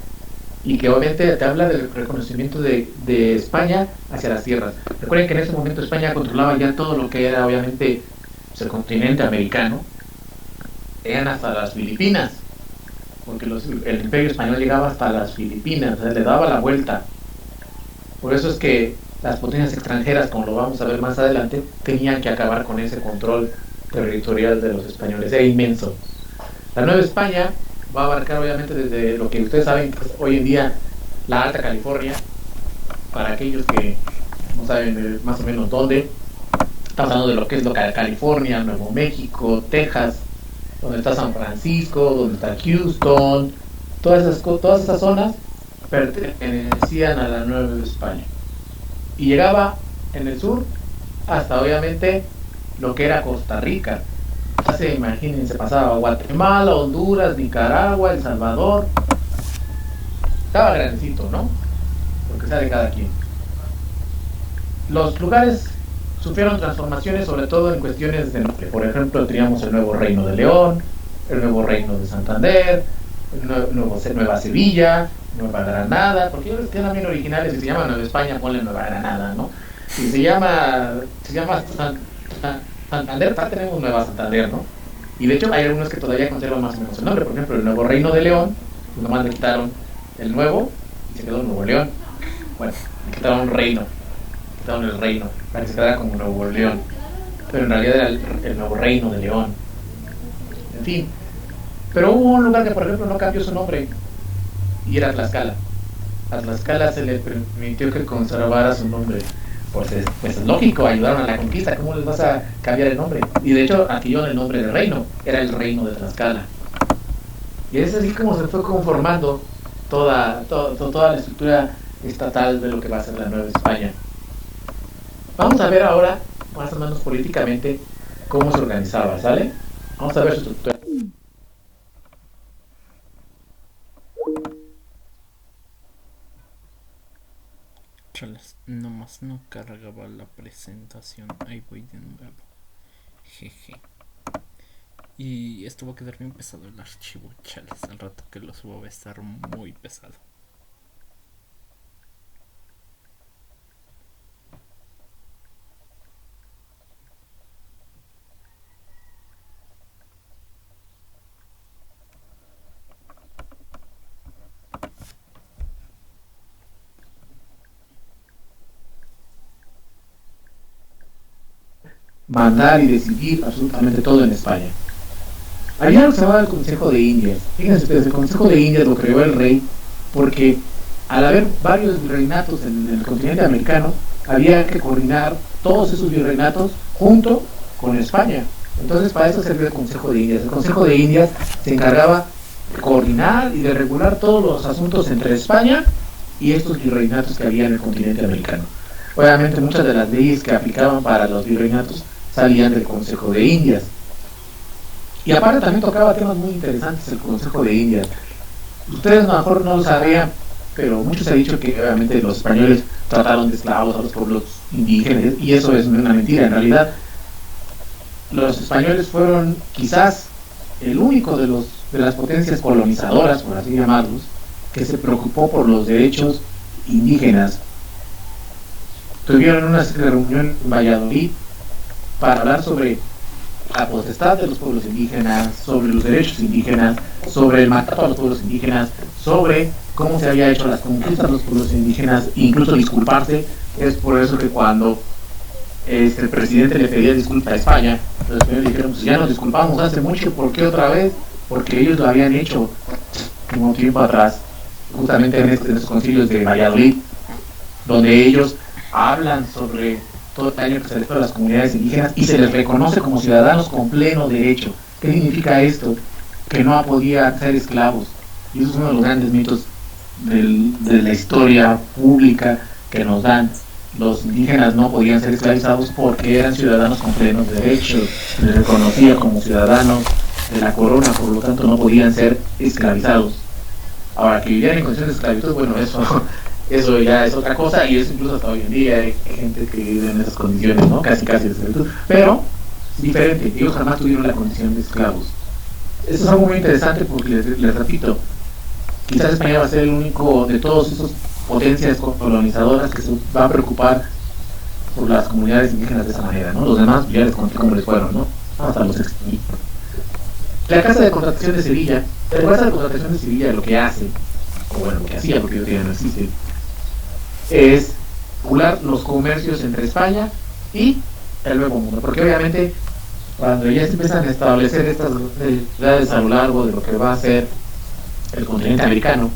y que obviamente te habla del reconocimiento de España hacia las tierras. Recuerden que en ese momento España controlaba ya todo lo que era obviamente pues, el continente americano, eran hasta las Filipinas, porque el imperio español llegaba hasta las Filipinas, o sea, le daba la vuelta. Por eso es que las potencias extranjeras, como lo vamos a ver más adelante, tenían que acabar con ese control territorial de los españoles, era inmenso. La Nueva España va a abarcar obviamente desde lo que ustedes saben que es hoy en día la Alta California, para aquellos que no saben más o menos dónde. Estamos hablando de lo que es local California, Nuevo México, Texas, donde está San Francisco, donde está Houston, todas esas zonas pertenecían a la Nueva España. Y llegaba en el sur hasta obviamente lo que era Costa Rica. Ya se imaginen, se pasaba a Guatemala, Honduras, Nicaragua, El Salvador. Estaba grandecito, ¿no? Lo que sea de cada quien. Los lugares sufrieron transformaciones, sobre todo en cuestiones de nombre. Por ejemplo, teníamos el Nuevo Reino de León, el Nuevo Reino de Santander, Nueva Sevilla, Nueva Granada, porque ellos tienen también originales. Si se llama Nueva España, ponle Nueva Granada, ¿no? Si se llama Santander, ya tenemos Nueva Santander, ¿no? Y de hecho hay algunos que todavía conservan más o menos el nombre. Por ejemplo, el Nuevo Reino de León, pues nomás le quitaron el nuevo y se quedó Nuevo León. Bueno, le quitaron un reino, quitaron el reino para que se quedara como Nuevo León, pero en realidad era el Nuevo Reino de León. En fin, pero hubo un lugar que por ejemplo no cambió su nombre y era Tlaxcala. A Tlaxcala se le permitió que conservara su nombre. Pues es lógico, ayudaron a la conquista, ¿cómo les vas a cambiar el nombre? Y de hecho adquirió el nombre del reino, era el reino de Tlaxcala. Y es así como se fue conformando toda la estructura estatal de lo que va a ser la Nueva España. Vamos a ver ahora, más o menos políticamente, cómo se organizaba, ¿sale? Vamos a ver su estructura. Chales, nomás no cargaba la presentación. Ahí voy de nuevo. Jeje. Y esto va a quedar bien pesado el archivo, chales. Al rato que lo suba va a estar muy pesado. Mandar y decidir absolutamente todo en España. Había algo que se llamaba el Consejo de Indias. Fíjense ustedes, el Consejo de Indias lo creó el rey porque al haber varios virreinatos en el continente americano, había que coordinar todos esos virreinatos junto con España. Entonces para eso servía el Consejo de Indias. El Consejo de Indias se encargaba de coordinar y de regular todos los asuntos entre España y estos virreinatos que había en el continente americano. Obviamente muchas de las leyes que aplicaban para los virreinatos salían del Consejo de Indias. Y aparte también tocaba temas muy interesantes el Consejo de Indias. Ustedes a lo mejor no lo sabían, pero mucho se ha dicho que obviamente los españoles trataron de esclavos a los pueblos indígenas, y eso es una mentira. En realidad, los españoles fueron quizás el único de las potencias colonizadoras, por así llamarlos, que se preocupó por los derechos indígenas. Tuvieron una reunión en Valladolid para hablar sobre la potestad de los pueblos indígenas, sobre los derechos indígenas, sobre el maltrato a los pueblos indígenas, sobre cómo se había hecho las conquistas de los pueblos indígenas, incluso disculparse. Es por eso que cuando el presidente le pedía disculpas a España, los españoles dijeron, pues ya nos disculpamos hace mucho, ¿por qué otra vez? Porque ellos lo habían hecho un tiempo atrás, justamente en estos concilios de Valladolid, donde ellos hablan sobre todo el daño que se les fue a las comunidades indígenas y se les reconoce como ciudadanos con pleno derecho. ¿Qué significa esto? Que no podían ser esclavos. Y eso es uno de los grandes mitos de la historia pública que nos dan. Los indígenas no podían ser esclavizados porque eran ciudadanos con plenos derechos, se les reconocía como ciudadanos de la corona, por lo tanto no podían ser esclavizados. Ahora, que vivieran en condiciones de esclavitud, bueno, eso ya es otra cosa, y eso incluso hasta hoy en día hay gente que vive en esas condiciones, ¿no? Casi de esclavitud, pero es diferente. Ellos jamás tuvieron la condición de esclavos. Eso es algo muy interesante porque les repito, quizás España va a ser el único de todos esos potencias colonizadoras que se va a preocupar por las comunidades indígenas de esa manera, ¿no? Los demás ya les conté cómo les fueron, ¿no? Hasta los extinguí. La Casa de Contratación de Sevilla, la Casa de Contratación de Sevilla lo que hace, o bueno, lo que hacía, porque hoy ya no existe, es regular los comercios entre España y el Nuevo Mundo, porque obviamente cuando ya se empiezan a establecer estas ciudades a lo largo de lo que va a ser el continente americano,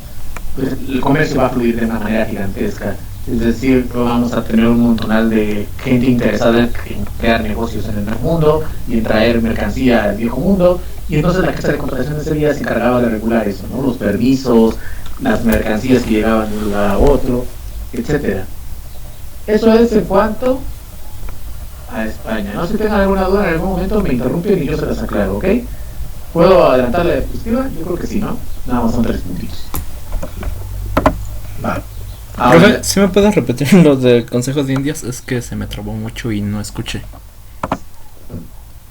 pues el comercio va a fluir de una manera gigantesca Es decir, vamos a tener un montonal de gente interesada en crear negocios en el nuevo mundo y en traer mercancía al viejo mundo. Y entonces la Casa de Contratación de ese día se encargaba de regular eso, ¿no? Los permisos, las mercancías que llegaban de un lugar a otro, etcétera. Eso es en cuanto a España. No sé si tengan alguna duda en algún momento, me interrumpen y yo se las aclaro, ¿ok? ¿Puedo adelantar la diapositiva? Yo creo que sí, ¿no? Nada más son 3 puntitos. Vale. Profe, si me puedes repetir lo del Consejo de Indias, es que se me trabó mucho y no escuché.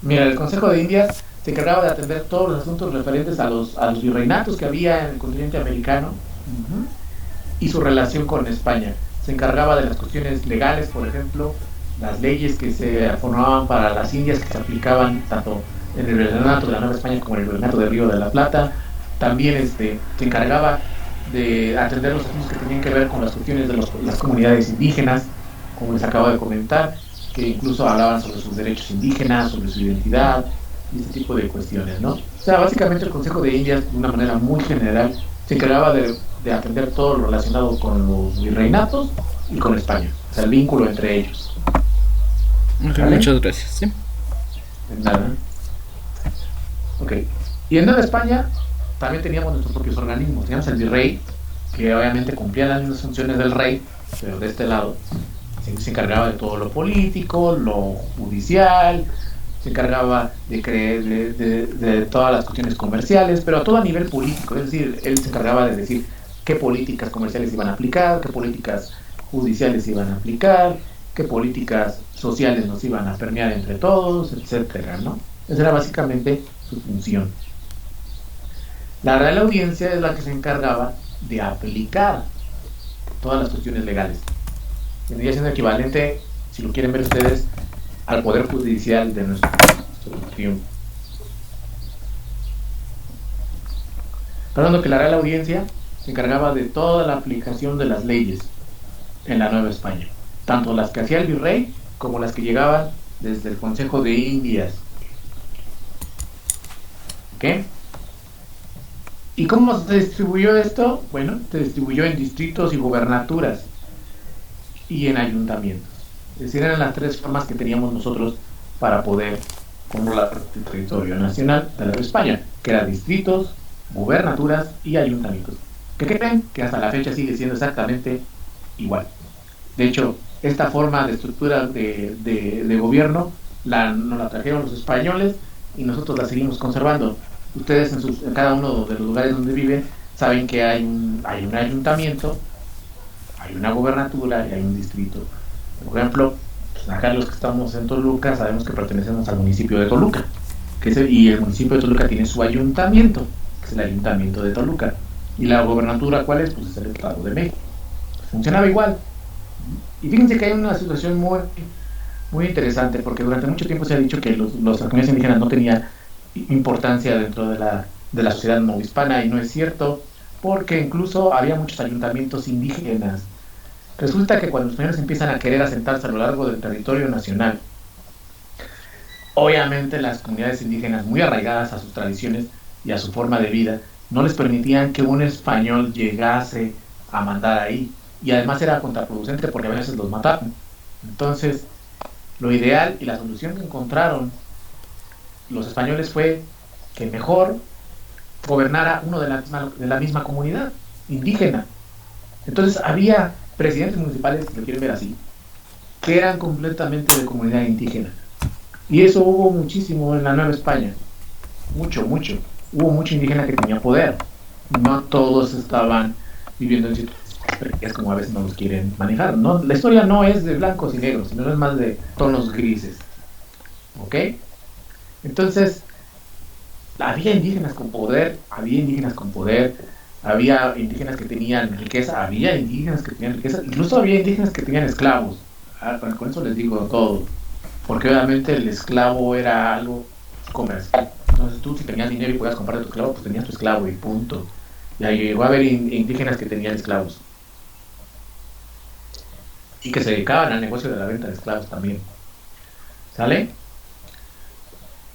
Mira, el Consejo de Indias se encargaba de atender todos los asuntos referentes a los virreinatos que había en el continente americano y su relación con España. Se encargaba de las cuestiones legales, por ejemplo, las leyes que se formaban para las Indias que se aplicaban tanto en el virreinato de la Nueva España como en el virreinato de Río de la Plata. También se encargaba de atender los asuntos que tenían que ver con las cuestiones de las comunidades indígenas, como les acabo de comentar, que incluso hablaban sobre sus derechos indígenas, sobre su identidad y ese tipo de cuestiones, ¿no? O sea, básicamente el Consejo de Indias, de una manera muy general, se encargaba de atender todo lo relacionado con los virreinatos y con España, o sea, el vínculo entre ellos. Okay, ¿vale? Muchas gracias, ¿sí? De nada. Ok. Y en Nueva España también teníamos nuestros propios organismos. Teníamos el virrey, que obviamente cumplía las mismas funciones del rey, pero de este lado se encargaba de todo lo político, lo judicial, se encargaba de todas las cuestiones comerciales, pero todo a nivel político. Es decir, él se encargaba de decir qué políticas comerciales iban a aplicar, qué políticas judiciales iban a aplicar, qué políticas sociales nos iban a permear entre todos, etcétera, ¿no? Esa era básicamente su función. La Real Audiencia es la que se encargaba de aplicar todas las cuestiones legales. Tendría siendo equivalente, si lo quieren ver ustedes, al Poder Judicial de nuestro tiempo. Hablando que la Real Audiencia se encargaba de toda la aplicación de las leyes en la Nueva España, tanto las que hacía el virrey como las que llegaban desde el Consejo de Indias. ¿Ok? ¿Y cómo se distribuyó esto? Bueno, se distribuyó en distritos y gubernaturas y en ayuntamientos. Es decir, eran las 3 formas que teníamos nosotros para poder controlar el territorio nacional de la España, que eran distritos, gubernaturas y ayuntamientos. ¿Qué creen? Que hasta la fecha sigue siendo exactamente igual. De hecho, esta forma de estructura de gobierno nos la trajeron los españoles y nosotros la seguimos conservando. Ustedes en cada uno de los lugares donde viven saben que hay un ayuntamiento, hay una gobernatura y hay un distrito. Por ejemplo, pues acá los que estamos en Toluca sabemos que pertenecemos al municipio de Toluca, y el municipio de Toluca tiene su ayuntamiento, que es el ayuntamiento de Toluca. Y la gobernatura, ¿cuál es? Pues es el Estado de México. Funcionaba igual. Y fíjense que hay una situación muy, muy interesante, porque durante mucho tiempo se ha dicho que los comunidades indígenas no tenían importancia dentro de la sociedad novohispana, y no es cierto, porque incluso había muchos ayuntamientos indígenas. Resulta que cuando los españoles empiezan a querer asentarse a lo largo del territorio nacional, obviamente las comunidades indígenas, muy arraigadas a sus tradiciones y a su forma de vida, no les permitían que un español llegase a mandar ahí, y además era contraproducente porque a veces los mataban. Entonces, lo ideal y la solución que encontraron los españoles fue que mejor gobernara uno de la misma comunidad indígena. Entonces había presidentes municipales, si lo quieren ver así, que eran completamente de comunidad indígena. Y eso hubo muchísimo en la Nueva España. Mucho. Hubo mucho indígena que tenía poder. No todos estaban viviendo en situaciones como a veces nos los quieren manejar, ¿no? La historia no es de blancos y negros, sino es más de tonos grises. ¿Ok? Entonces, había indígenas con poder, había indígenas que tenían riqueza, incluso había indígenas que tenían esclavos. Bueno, con eso les digo todo, porque obviamente el esclavo era algo comercial. Entonces tú, si tenías dinero y podías comprar tu esclavo, pues tenías tu esclavo y punto. Y ahí llegó a haber indígenas que tenían esclavos y que se dedicaban al negocio de la venta de esclavos también. ¿Sale?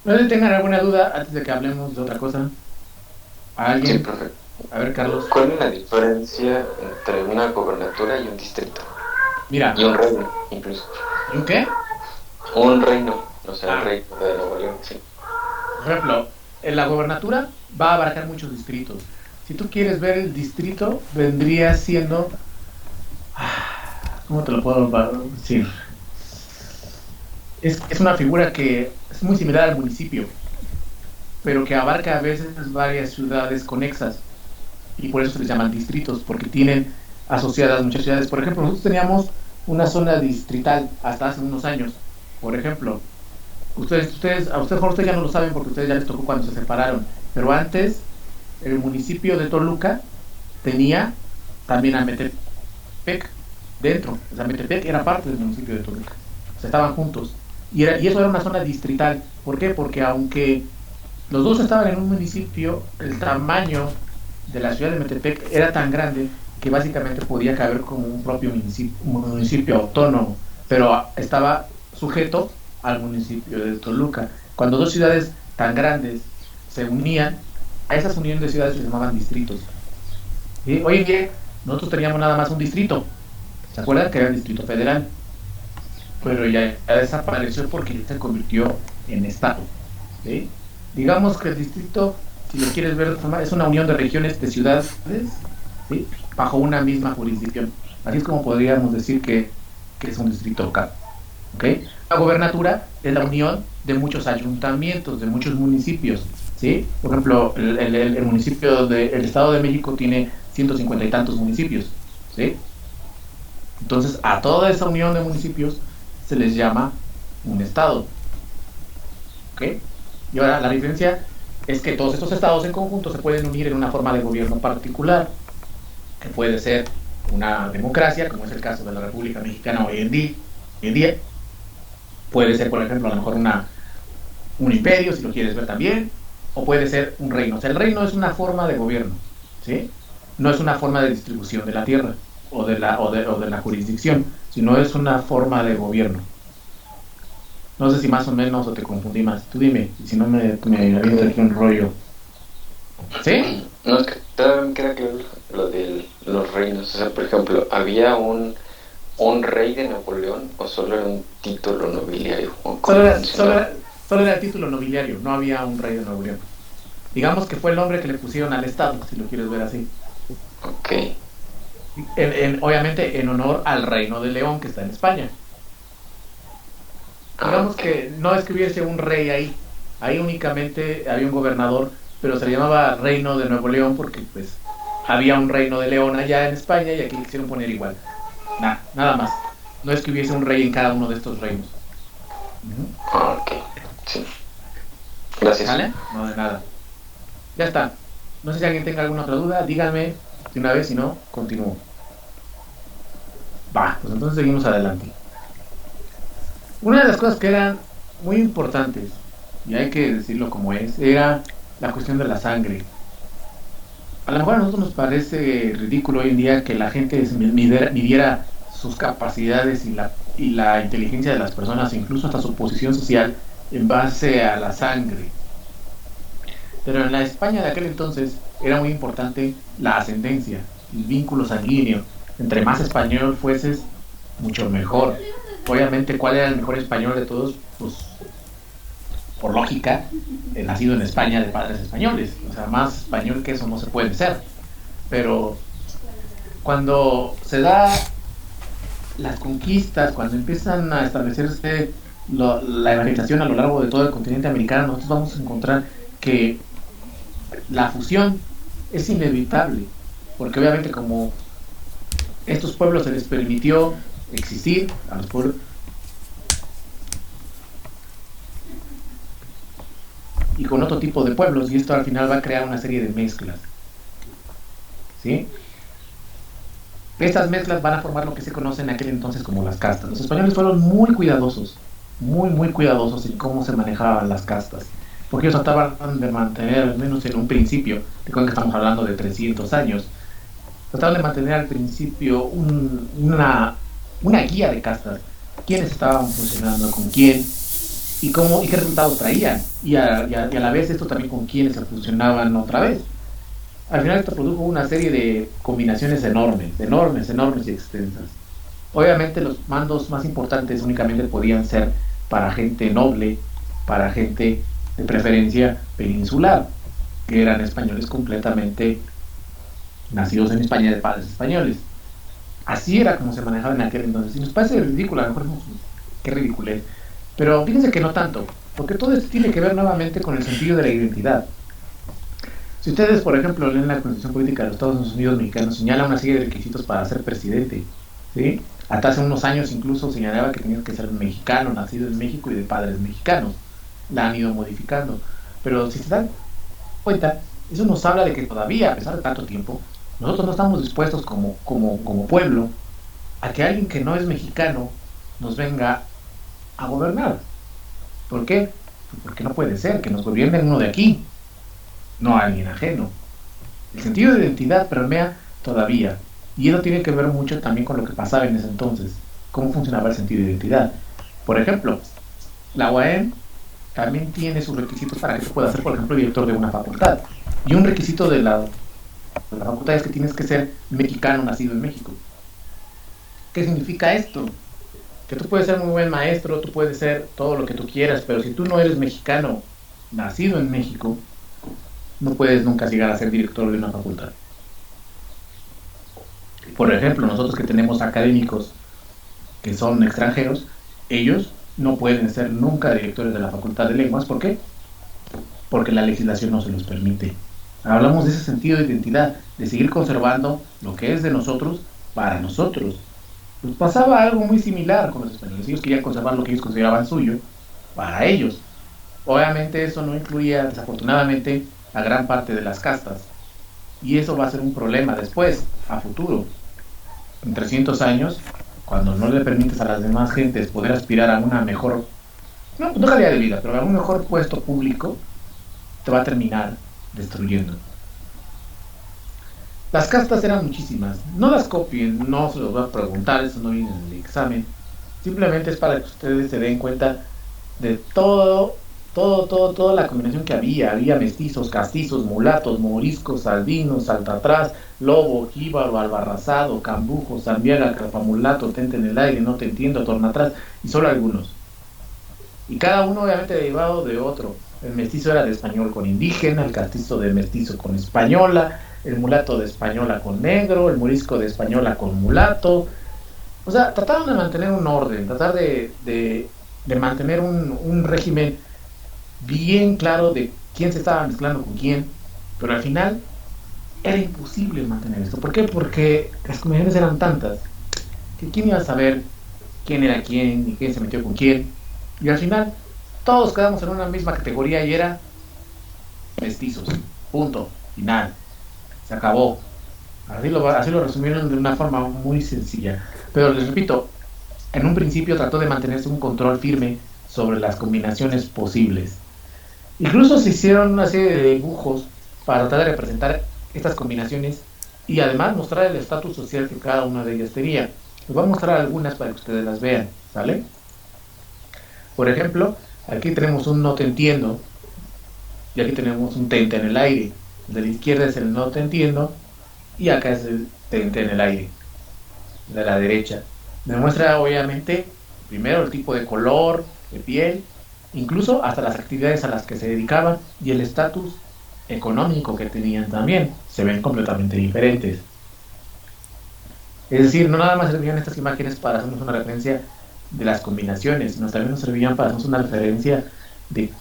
No sé si tengan alguna duda antes de que hablemos de otra cosa. ¿Alguien? Sí, profe. A ver, Carlos. ¿Cuál es la diferencia entre una gobernatura y un distrito? Mira, Y un reino, incluso. ¿y un qué? Un reino, o sea, el Ah, reino de Nuevo León, sí. por ejemplo, en la gobernatura va a abarcar muchos distritos. Si tú quieres ver el distrito, vendría siendo, ¿cómo te lo puedo decir? Es una figura que es muy similar al municipio, pero que abarca a veces varias ciudades conexas y por eso se les llaman distritos, porque tienen asociadas muchas ciudades. Por ejemplo, nosotros teníamos una zona distrital hasta hace unos años. Por ejemplo, a ustedes ya no lo saben porque ustedes ya les tocó cuando se separaron, pero antes el municipio de Toluca tenía también a Metepec dentro. O sea, Metepec era parte del municipio de Toluca. O sea, estaban juntos. Y eso era una zona distrital. ¿Por qué? Porque aunque los dos estaban en un municipio, el tamaño de la ciudad de Metepec era tan grande que básicamente podía caber como un municipio autónomo, pero estaba sujeto al municipio de Toluca. Cuando dos ciudades tan grandes se unían, a esas uniones de ciudades se llamaban distritos. ¿Sí? Hoy en día nosotros teníamos nada más un distrito, ¿se acuerdan? Que era el Distrito Federal, pero ya desapareció porque ya se convirtió en estado. ¿Sí? Digamos que el distrito, si lo quieres ver de forma, es una unión de regiones de ciudades, ¿sí? Bajo una misma jurisdicción. Así es como podríamos decir que es un distrito local. ¿Okay? La gobernatura es la unión de muchos ayuntamientos, de muchos municipios. ¿Sí? Por ejemplo, el municipio del Estado de México tiene 150 y tantos municipios. ¿Sí? Entonces, a toda esa unión de municipios se les llama un estado. ¿Ok? Y ahora la diferencia es que todos estos estados en conjunto se pueden unir en una forma de gobierno particular, que puede ser una democracia, como es el caso de la República Mexicana hoy en día. Puede ser, por ejemplo, a lo mejor un imperio, si lo quieres ver también, o puede ser un reino. O sea, el reino es una forma de gobierno, ¿sí? No es una forma de distribución de la tierra o de la jurisdicción, sino es una forma de gobierno. No sé si más o menos o te confundí más. Tú dime, si no me aviento aquí un rollo. ¿Sí? No, es que todavía me queda claro lo de los reinos. O sea, por ejemplo, ¿había un rey de Nuevo León o solo era un título nobiliario? Solo era el título nobiliario, no había un rey de Nuevo León. Digamos que fue el nombre que le pusieron al estado, si lo quieres ver así. Ok. Obviamente en honor al reino de León que está en España. Digamos que no es que hubiese un rey ahí únicamente había un gobernador, pero se le llamaba Reino de Nuevo León porque pues había un reino de León allá en España y aquí quisieron poner igual. Nada más. No es que hubiese un rey en cada uno de estos reinos. Ok, sí. Gracias. ¿Vale? No, de nada. Ya está. No sé si alguien tenga alguna otra duda, díganme de una vez, si no, continúo. Va, pues entonces seguimos adelante. Una de las cosas que eran muy importantes, y hay que decirlo como es, era la cuestión de la sangre. A lo mejor a nosotros nos parece ridículo hoy en día que la gente midiera sus capacidades y la inteligencia de las personas, incluso hasta su posición social, en base a la sangre. Pero en la España de aquel entonces era muy importante la ascendencia, el vínculo sanguíneo. Entre más español fueses, mucho mejor. Obviamente, ¿cuál era el mejor español de todos? Pues, por lógica, nacido en España de padres españoles. O sea, más español que eso no se puede ser. Pero cuando se da las conquistas, cuando empiezan a establecerse la evangelización a lo largo de todo el continente americano, nosotros vamos a encontrar que la fusión es inevitable. Porque obviamente como estos pueblos se les permitió existir a los pueblos y con otro tipo de pueblos, y esto al final va a crear una serie de mezclas, ¿sí? Estas mezclas van a formar lo que se conoce en aquel entonces como las castas. Los españoles fueron muy cuidadosos en cómo se manejaban las castas, porque ellos trataban de mantener, al menos en un principio, recuerden que estamos hablando de 300 años, trataban de mantener al principio una guía de castas, quiénes estaban funcionando con quién y qué resultados traían, y a la vez esto también con quiénes se funcionaban otra vez. Al final esto produjo una serie de combinaciones enormes y extensas. Obviamente los mandos más importantes únicamente podían ser para gente noble, para gente de preferencia peninsular, que eran españoles completamente nacidos en España de padres españoles. Así era como se manejaba en aquel entonces. Y nos parece ridículo, a lo mejor qué ridiculez. Pero fíjense que no tanto, porque todo esto tiene que ver nuevamente con el sentido de la identidad. Si ustedes, por ejemplo, leen la Constitución Política de los Estados Unidos Mexicanos, señala una serie de requisitos para ser presidente, ¿sí? Hasta hace unos años incluso señalaba que tenías que ser mexicano, nacido en México y de padres mexicanos. La han ido modificando. Pero si se dan cuenta, eso nos habla de que todavía, a pesar de tanto tiempo, nosotros no estamos dispuestos como pueblo a que alguien que no es mexicano nos venga a gobernar. ¿Por qué? Porque no puede ser que nos gobierne uno de aquí, no alguien ajeno. El sentido de identidad permea todavía, y eso tiene que ver mucho también con lo que pasaba en ese entonces, cómo funcionaba el sentido de identidad. Por ejemplo, la UAM también tiene sus requisitos para que se pueda ser, por ejemplo, director de una facultad. Y un requisito de la facultad es que tienes que ser mexicano nacido en México. ¿Qué significa esto? Que tú puedes ser muy buen maestro, tú puedes ser todo lo que tú quieras, pero si tú no eres mexicano nacido en México, no puedes nunca llegar a ser director de una facultad. Por ejemplo, nosotros que tenemos académicos que son extranjeros, ellos no pueden ser nunca directores de la Facultad de Lenguas. ¿Por qué? Porque la legislación no se los permite. Hablamos de ese sentido de identidad, de seguir conservando lo que es de nosotros para nosotros. Pues pasaba algo muy similar con los españoles. Ellos querían conservar lo que ellos consideraban suyo para ellos. Obviamente eso no incluía, desafortunadamente, a gran parte de las castas. Y eso va a ser un problema después, a futuro. En 300 años, cuando no le permites a las demás gentes poder aspirar a una mejor, no calidad de vida, pero a un mejor puesto público, te va a terminar destruyendo. Las castas eran muchísimas. No las copien, no se los voy a preguntar, eso no viene en el examen. Simplemente es para que ustedes se den cuenta de toda la combinación que había. Había mestizos, castizos, mulatos, moriscos, saldinos, saltatras, lobo, jíbaro, albarrazado, cambujo, zambiaga, crapamulato, tente en el aire, no te entiendo, tornatrás, y solo algunos. Y cada uno obviamente derivado de otro. El mestizo era de español con indígena, el castizo de mestizo con española, el mulato de española con negro, el morisco de española con mulato. O sea, trataban de mantener un orden, tratar de mantener un régimen bien claro de quién se estaba mezclando con quién, pero al final era imposible mantener esto. ¿Por qué? Porque las combinaciones eran tantas que quién iba a saber quién era quién y quién se metió con quién, y al final todos quedamos en una misma categoría y era mestizos, punto, final, se acabó. Así lo resumieron de una forma muy sencilla, pero les repito, en un principio trató de mantenerse un control firme sobre las combinaciones posibles. Incluso se hicieron una serie de dibujos para tratar de representar estas combinaciones y además mostrar el estatus social que cada una de ellas tenía. Les voy a mostrar algunas para que ustedes las vean, ¿sale? Por ejemplo, aquí tenemos un no te entiendo y aquí tenemos un tente en el aire. De la izquierda es el no te entiendo y acá es el tente en el aire, de la derecha. Me muestra obviamente primero el tipo de color, de piel, incluso hasta las actividades a las que se dedicaban y el estatus económico que tenían también. Se ven completamente diferentes. Es decir, no nada más servían estas imágenes para hacernos una referencia de las combinaciones, sino también nos servían para hacernos una referencia de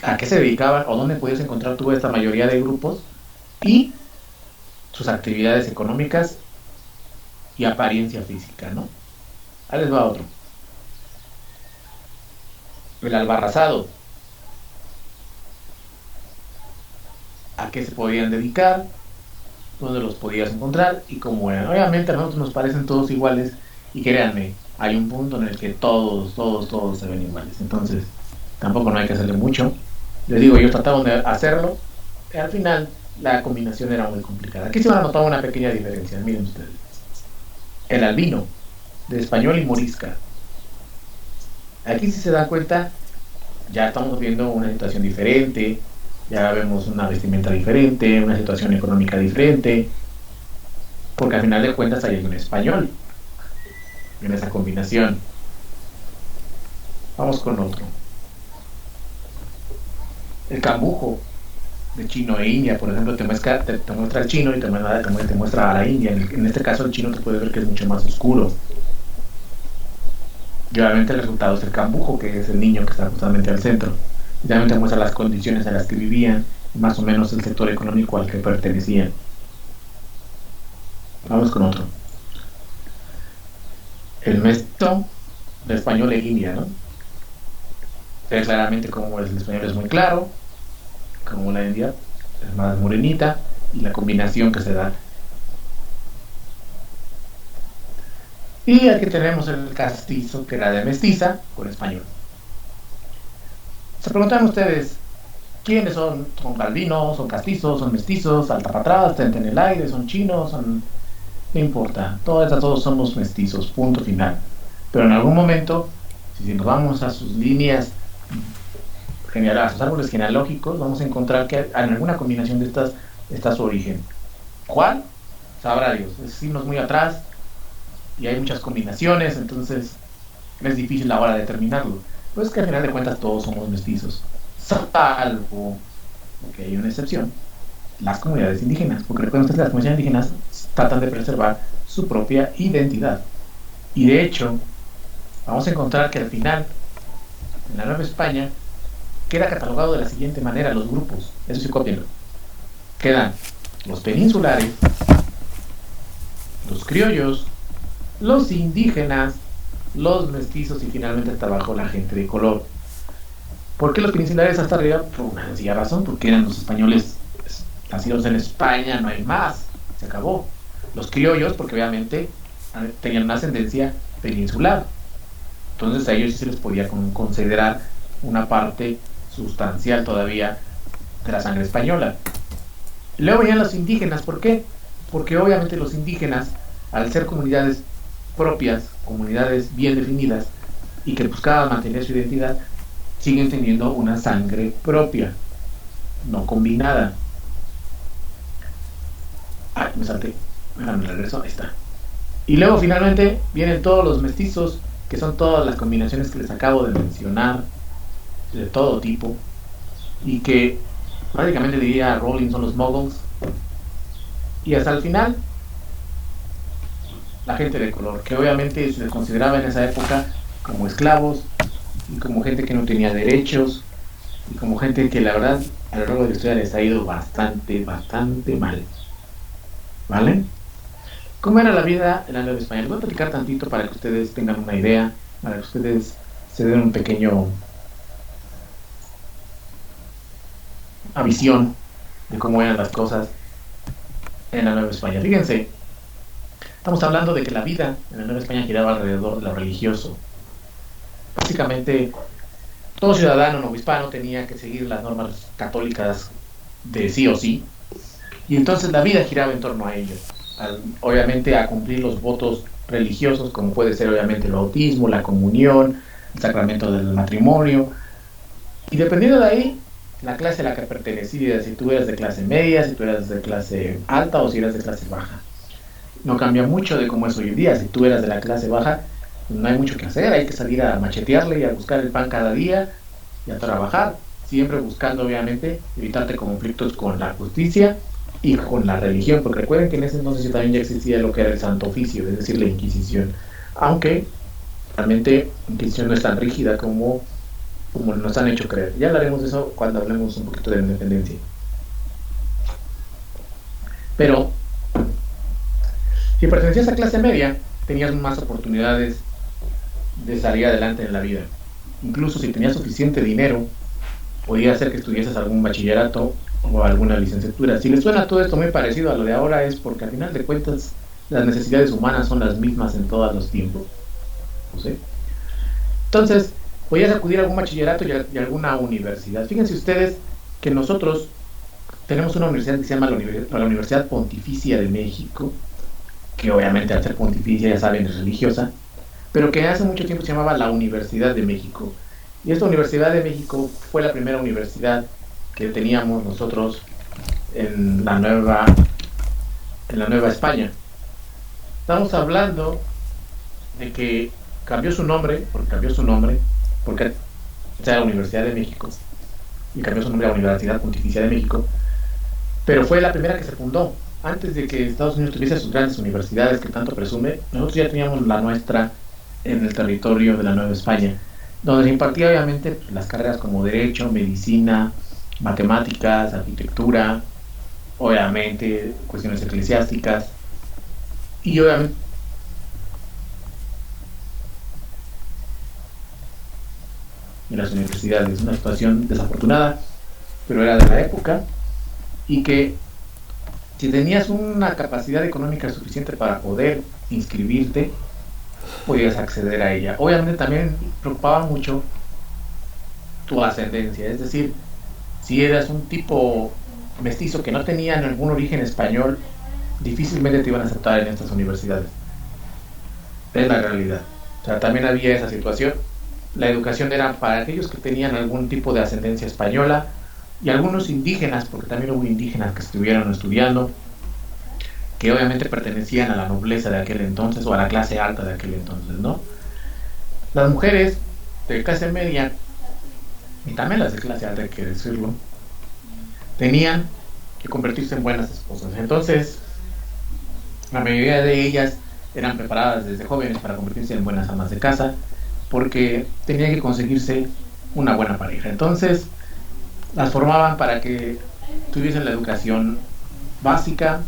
a qué se dedicaban o dónde podías encontrar tú esta mayoría de grupos y sus actividades económicas y apariencia física, ¿no? Ahí les va otro. El albarrazado. ¿A qué se podían dedicar? ¿Dónde los podías encontrar? Y cómo eran. Obviamente a nosotros nos parecen todos iguales y créanme, hay un punto en el que todos se ven iguales. Entonces, tampoco no hay que hacerle mucho. Les digo, ellos trataban de hacerlo y al final la combinación era muy complicada. Aquí se van a notar una pequeña diferencia, miren ustedes. El albino, de español y morisca. Aquí si se dan cuenta, ya estamos viendo una situación diferente, ya vemos una vestimenta diferente, una situación económica diferente, porque al final de cuentas hay un español. en esa combinación. Vamos con otro. El cambujo de chino e India, por ejemplo, te muestra el chino y te muestra a la India. En este caso el chino te puede ver que es mucho más oscuro. Y obviamente el resultado es el cambujo, que es el niño que está justamente al centro. Y también te muestra las condiciones en las que vivían y más o menos el sector económico al que pertenecían. Vamos con otro. El mestizo de español e India, ¿no? Ve claramente como el español es muy claro, como la India es más morenita, y la combinación que se da. Y aquí tenemos el castizo, que era de mestiza con español. Se preguntan ustedes, ¿quiénes son? ¿Son calvinos? ¿Son castizos? ¿Son mestizos? ¿Salta para atrás? ¿Tenten el aire? ¿Son chinos? ¿Son...? No importa, todos somos mestizos, punto final. Pero en algún momento, si nos vamos a sus líneas a sus árboles genealógicos, vamos a encontrar que en alguna combinación de estas está su origen. ¿Cuál? Sabrá Dios. Es irnos muy atrás y hay muchas combinaciones, entonces es difícil ahora determinarlo. Pues que al final de cuentas todos somos mestizos, salvo que hay una excepción, las comunidades indígenas, porque recuerden ustedes que las comunidades indígenas tratan de preservar su propia identidad. Y de hecho, vamos a encontrar que al final, en la Nueva España, queda catalogado de la siguiente manera los grupos. Eso sí, cópienlo. Quedan los peninsulares, los criollos, los indígenas, los mestizos y finalmente hasta abajo la gente de color. ¿Por qué los peninsulares hasta arriba? Por una sencilla razón, porque eran los españoles nacidos en España, no hay más, se acabó. Los criollos, porque obviamente tenían una ascendencia peninsular, entonces a ellos sí se les podía considerar una parte sustancial todavía de la sangre española. Luego venían los indígenas. ¿Por qué? Porque obviamente los indígenas, al ser comunidades propias, comunidades bien definidas y que buscaban mantener su identidad, siguen teniendo una sangre propia, no combinada. Ay, me salté, déjame regreso, ahí está. Y luego finalmente vienen todos los mestizos, que son todas las combinaciones que les acabo de mencionar, de todo tipo, y que prácticamente diría Rowling son los muggles. Y hasta el final la gente de color, que obviamente se les consideraba en esa época como esclavos y como gente que no tenía derechos y como gente que la verdad a lo largo de la historia les ha ido bastante mal, ¿vale? ¿Cómo era la vida en la Nueva España? Les voy a platicar tantito para que ustedes tengan una idea, para que ustedes se den un pequeño una visión de cómo eran las cosas en la Nueva España. Fíjense, estamos hablando de que la vida en la Nueva España giraba alrededor de lo religioso. Básicamente, todo ciudadano novohispano tenía que seguir las normas católicas de sí o sí, y entonces la vida giraba en torno a ello. Obviamente a cumplir los votos religiosos, como puede ser obviamente el bautismo, la comunión, el sacramento del matrimonio, y dependiendo de ahí, la clase a la que pertenecías, si tú eras de clase media, si tú eras de clase alta o si eras de clase baja. No cambia mucho de cómo es hoy en día. Si tú eras de la clase baja, no hay mucho que hacer, hay que salir a machetearle y a buscar el pan cada día y a trabajar, siempre buscando obviamente evitarte conflictos con la justicia y con la religión, porque recuerden que en ese entonces también ya existía lo que era el Santo Oficio, es decir, la Inquisición, aunque realmente la Inquisición no es tan rígida como nos han hecho creer. Ya hablaremos de eso cuando hablemos un poquito de la independencia. Pero si pertenecías a clase media, tenías más oportunidades de salir adelante en la vida. Incluso si tenías suficiente dinero, podía hacer que estudiases algún bachillerato o alguna licenciatura. Si les suena todo esto muy parecido a lo de ahora, es porque al final de cuentas las necesidades humanas son las mismas en todos los tiempos, ¿no sé? Entonces podías acudir a algún bachillerato y a alguna universidad. Fíjense ustedes que nosotros tenemos una universidad que se llama la Universidad Pontificia de México, que obviamente al ser pontificia ya saben es religiosa, pero que hace mucho tiempo se llamaba la Universidad de México. Y esta Universidad de México fue la primera universidad que teníamos nosotros en la Nueva España. Estamos hablando de que cambió su nombre, porque era la Universidad de México, y cambió su nombre a Universidad Pontificia de México, pero fue la primera que se fundó. Antes de que Estados Unidos tuviese sus grandes universidades que tanto presume, nosotros ya teníamos la nuestra en el territorio de la Nueva España, donde se impartía obviamente pues, las carreras como Derecho, Medicina, Matemáticas, Arquitectura, obviamente cuestiones eclesiásticas, y obviamente en las universidades. Una situación desafortunada, pero era de la época, y que si tenías una capacidad económica suficiente para poder inscribirte, podías acceder a ella. Obviamente también preocupaba mucho tu ascendencia, es decir, si eras un tipo mestizo que no tenía ningún origen español, difícilmente te iban a aceptar en estas universidades. Es la realidad. O sea, también había esa situación. La educación era para aquellos que tenían algún tipo de ascendencia española y algunos indígenas, porque también hubo indígenas que estuvieron estudiando, que obviamente pertenecían a la nobleza de aquel entonces o a la clase alta de aquel entonces, ¿no? Las mujeres de clase media, y también las de clase alta, hay que decirlo, tenían que convertirse en buenas esposas. Entonces, la mayoría de ellas eran preparadas desde jóvenes para convertirse en buenas amas de casa, porque tenían que conseguirse una buena pareja. Entonces, las formaban para que tuviesen la educación básica,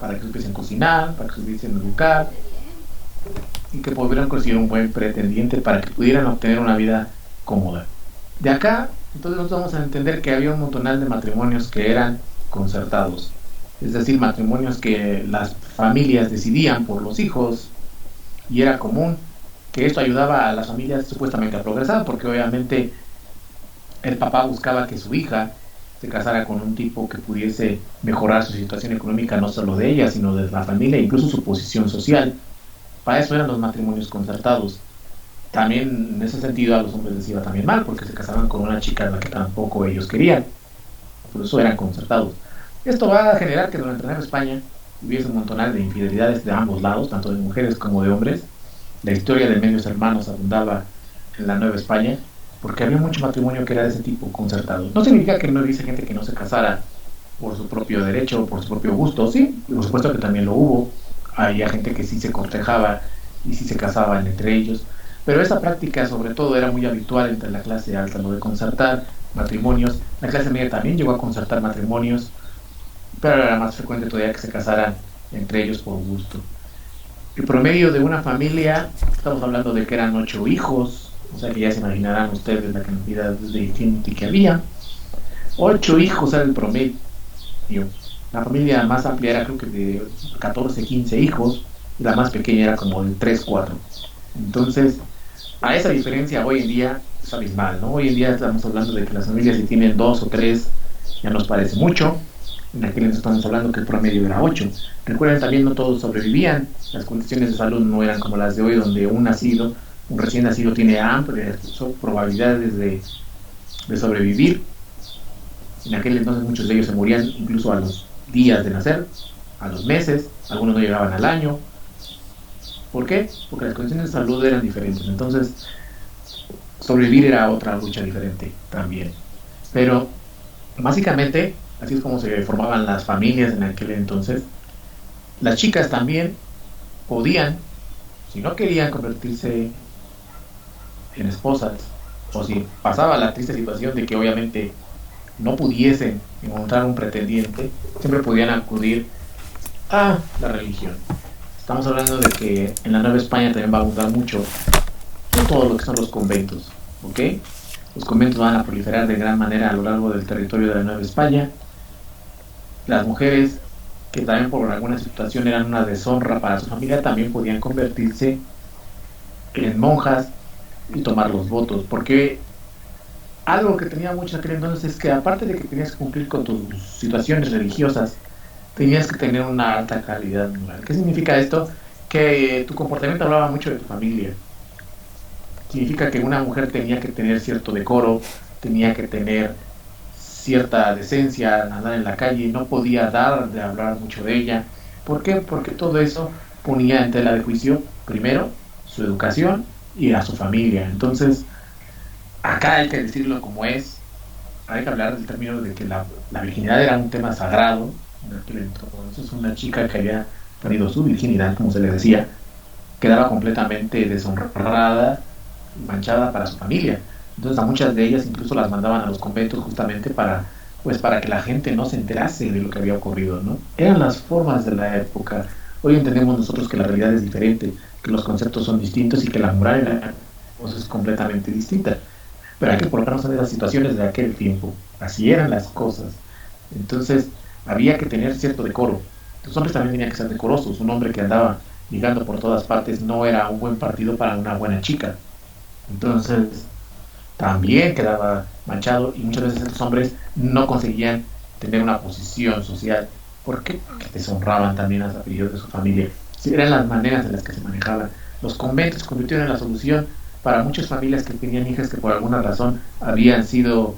para que supiesen cocinar, para que supiesen educar, y que pudieran conseguir un buen pretendiente para que pudieran obtener una vida cómoda. De acá, entonces nosotros vamos a entender que había un montonal de matrimonios que eran concertados, es decir, matrimonios que las familias decidían por los hijos, y era común que esto ayudaba a las familias supuestamente a progresar, porque obviamente el papá buscaba que su hija se casara con un tipo que pudiese mejorar su situación económica, no solo de ella, sino de la familia, incluso su posición social. Para eso eran los matrimonios concertados. También en ese sentido a los hombres les iba también mal, porque se casaban con una chica a la que tampoco ellos querían. Por eso eran concertados. Esto va a generar que durante la Nueva España hubiese un montonal de infidelidades de ambos lados, tanto de mujeres como de hombres. La historia de medios hermanos abundaba en la Nueva España, porque había mucho matrimonio que era de ese tipo, concertado. No significa que no hubiese gente que no se casara por su propio derecho, por su propio gusto, sí, por supuesto que también lo hubo. Había gente que sí se cortejaba y sí se casaban entre ellos, pero esa práctica sobre todo era muy habitual entre la clase alta, lo de concertar matrimonios. La clase media también llegó a concertar matrimonios, pero era más frecuente todavía que se casaran entre ellos por gusto. El promedio de una familia, estamos hablando de que eran 8 hijos, o sea que ya se imaginarán ustedes la cantidad de gente que había. 8 hijos era el promedio. La familia más amplia era creo que de 14, 15 hijos, y la más pequeña era como de 3, 4. Entonces, a esa diferencia hoy en día es abismal, ¿no? Hoy en día estamos hablando de que las familias si tienen 2 o 3 ya nos parece mucho. En aquel entonces estamos hablando que el promedio era 8. Recuerden también, no todos sobrevivían. Las condiciones de salud no eran como las de hoy, donde un recién nacido tiene amplias probabilidades de sobrevivir. En aquel entonces muchos de ellos se morían incluso a los días de nacer, a los meses, algunos no llegaban al año. ¿Por qué? Porque las condiciones de salud eran diferentes. Entonces, sobrevivir era otra lucha diferente también. Pero, básicamente, así es como se formaban las familias en aquel entonces. Las chicas también podían, si no querían convertirse en esposas, o si pasaba la triste situación de que obviamente no pudiesen encontrar un pretendiente, siempre podían acudir a la religión. Estamos hablando de que en la Nueva España también va a abundar mucho todo lo que son los conventos, ¿ok? Los conventos van a proliferar de gran manera a lo largo del territorio de la Nueva España. Las mujeres, que también por alguna situación eran una deshonra para su familia, también podían convertirse en monjas y tomar los votos, porque algo que tenía mucho aquel entonces es que aparte de que tenías que cumplir con tus situaciones religiosas, tenías que tener una alta calidad moral. ¿Qué significa esto? Que tu comportamiento hablaba mucho de tu familia. Significa que una mujer tenía que tener cierto decoro, tenía que tener cierta decencia al andar en la calle, no podía dar de hablar mucho de ella. ¿Por qué? Porque todo eso ponía en tela de juicio, primero, su educación y a su familia. Entonces, acá hay que decirlo como es, hay que hablar del término de que la virginidad era un tema sagrado en aquel entonces. Una chica que había perdido su virginidad, como se le decía, quedaba completamente deshonrada, manchada para su familia. Entonces a muchas de ellas incluso las mandaban a los conventos justamente para que la gente no se enterase de lo que había ocurrido, ¿no? Eran las formas de la época. Hoy entendemos nosotros que la realidad es diferente, que los conceptos son distintos y que la moral en la época es completamente distinta. Pero hay que colocarnos en las situaciones de aquel tiempo. Así eran las cosas. Entonces había que tener cierto decoro. Los hombres también tenían que ser decorosos. Un hombre que andaba ligando por todas partes no era un buen partido para una buena chica. Entonces también quedaba manchado y muchas veces estos hombres no conseguían tener una posición social. ¿Por qué? Porque deshonraban también a los apellidos de su familia. Sí, eran las maneras en las que se manejaban. Los conventos se convirtieron en la solución para muchas familias que tenían hijas que por alguna razón habían sido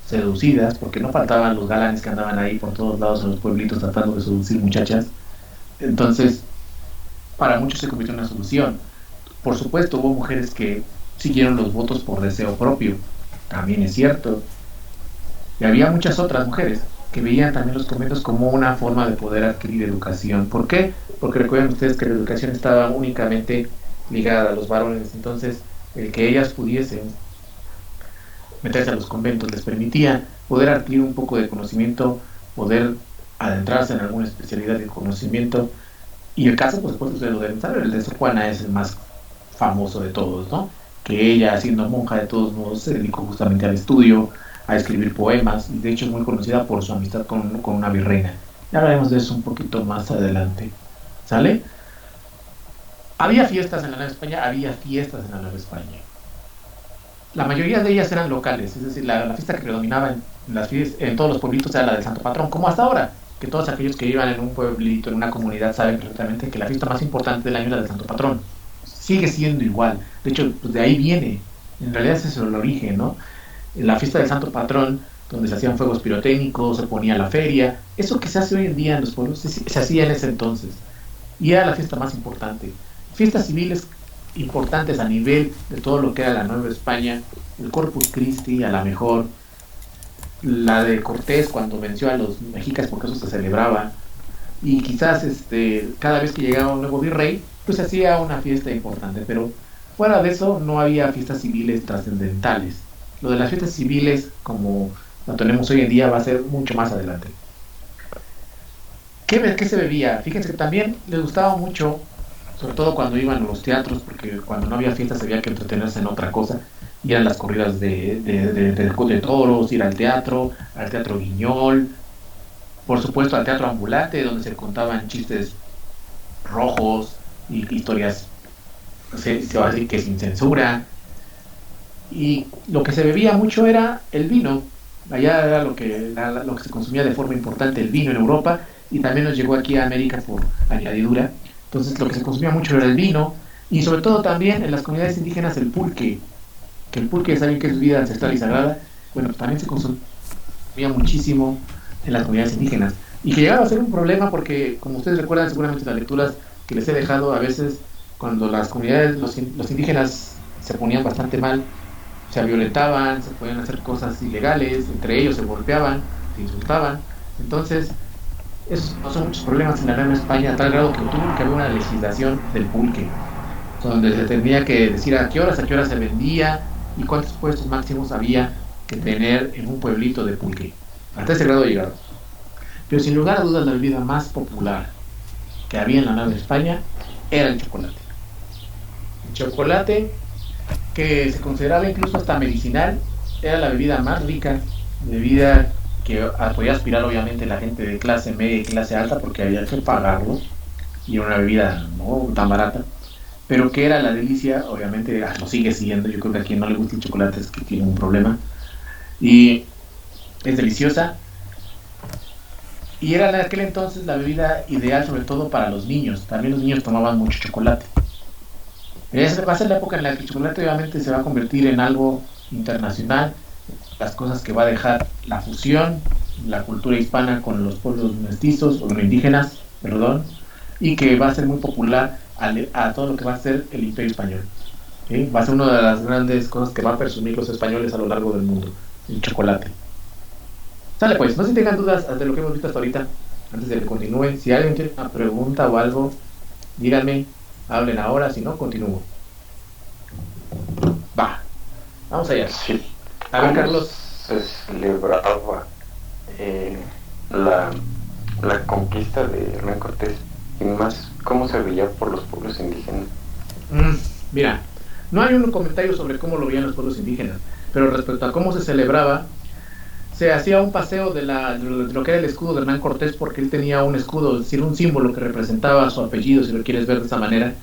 seducidas, porque no faltaban los galanes que andaban ahí por todos lados en los pueblitos tratando de seducir muchachas. Entonces, para muchos se convirtió en una solución. Por supuesto, hubo mujeres que siguieron los votos por deseo propio, también es cierto. Y había muchas otras mujeres que veían también los conventos como una forma de poder adquirir educación. ¿Por qué? Porque recuerden ustedes que la educación estaba únicamente ligada a los varones. Entonces, el que ellas pudiesen meterse a los conventos les permitía poder adquirir un poco de conocimiento, poder adentrarse en alguna especialidad de conocimiento. Y el caso, pues ustedes lo deben saber, el de Sor Juana es el más famoso de todos, ¿no? Que ella, siendo monja, de todos modos se dedicó justamente al estudio, a escribir poemas, y de hecho es muy conocida por su amistad con una virreina. Ya hablaremos de eso un poquito más adelante. ¿Sale? Había fiestas en la Nueva España, había fiestas en la Nueva España. La mayoría de ellas eran locales, es decir, la fiesta que predominaba en todos los pueblitos era la del Santo Patrón, como hasta ahora, que todos aquellos que vivan en un pueblito, en una comunidad, saben perfectamente que la fiesta más importante del año es la del Santo Patrón. Sigue siendo igual, de hecho, pues de ahí viene, en realidad ese es el origen, ¿no? La fiesta del Santo Patrón, donde se hacían fuegos pirotécnicos, se ponía la feria, eso que se hace hoy en día en los pueblos, se hacía en ese entonces, y era la fiesta más importante. Fiestas civiles importantes a nivel de todo lo que era la Nueva España, el Corpus Christi, a lo mejor la de Cortés cuando venció a los mexicas, porque eso se celebraba, y quizás cada vez que llegaba un nuevo virrey, pues se hacía una fiesta importante, pero fuera de eso no había fiestas civiles trascendentales. Lo de las fiestas civiles, como lo tenemos hoy en día, va a ser mucho más adelante. ¿Qué se bebía? Fíjense que también les gustaba mucho, sobre todo cuando iban a los teatros, porque cuando no había fiestas había que entretenerse en otra cosa, y eran las corridas de toros, ir al teatro Guiñol, por supuesto al teatro ambulante, donde se contaban chistes rojos y historias, se va a decir que sin censura, y lo que se bebía mucho era el vino. Allá era lo que se consumía de forma importante, el vino en Europa, y también nos llegó aquí a América por añadidura. Entonces lo que se consumía mucho era el vino, y sobre todo también en las comunidades indígenas el pulque, que el pulque saben que es vida ancestral y sagrada. Bueno, también se consumía muchísimo en las comunidades indígenas, y que llegaba a ser un problema porque, como ustedes recuerdan seguramente las lecturas que les he dejado, a veces cuando las comunidades, los indígenas se ponían bastante mal, se violentaban, se podían hacer cosas ilegales, entre ellos se golpeaban, se insultaban. Entonces esos son muchos problemas en la Nueva España, a tal grado que tuvo que haber una legislación del pulque, donde se tenía que decir a qué horas se vendía y cuántos puestos máximos había que tener en un pueblito de pulque. Hasta ese grado llegaron. Pero sin lugar a dudas la bebida más popular que había en la Nueva España era el chocolate. El chocolate, que se consideraba incluso hasta medicinal, era la bebida más rica, bebida que podía aspirar obviamente la gente de clase media y clase alta, porque había que pagarlo, y era una bebida no tan barata, pero que era la delicia, obviamente lo sigue siendo. Yo creo que a quien no le gusta el chocolate es que tiene un problema, y es deliciosa, y era en aquel entonces la bebida ideal sobre todo para los niños. También los niños tomaban mucho chocolate. Esa va a ser la época en la que el chocolate obviamente se va a convertir en algo internacional, las cosas que va a dejar la fusión, la cultura hispana con los pueblos mestizos o indígenas, perdón, y que va a ser muy popular a todo lo que va a ser el Imperio Español. ¿Sí? Va a ser una de las grandes cosas que va a presumir los españoles a lo largo del mundo, el chocolate. Sale pues, no sé si tengan dudas de lo que hemos visto hasta ahorita, antes de que continúe. Si alguien tiene una pregunta o algo, díganme, hablen ahora, si no, continúo. Va, vamos allá. Sí. A ver, Carlos. Se celebraba la conquista de Hernán Cortés y más cómo se veía por los pueblos indígenas? Mira, no hay un comentario sobre cómo lo veían los pueblos indígenas, pero respecto a cómo se celebraba, se hacía un paseo de lo que era el escudo de Hernán Cortés, porque él tenía un escudo, es decir, un símbolo que representaba su apellido, si lo quieres ver de esa manera,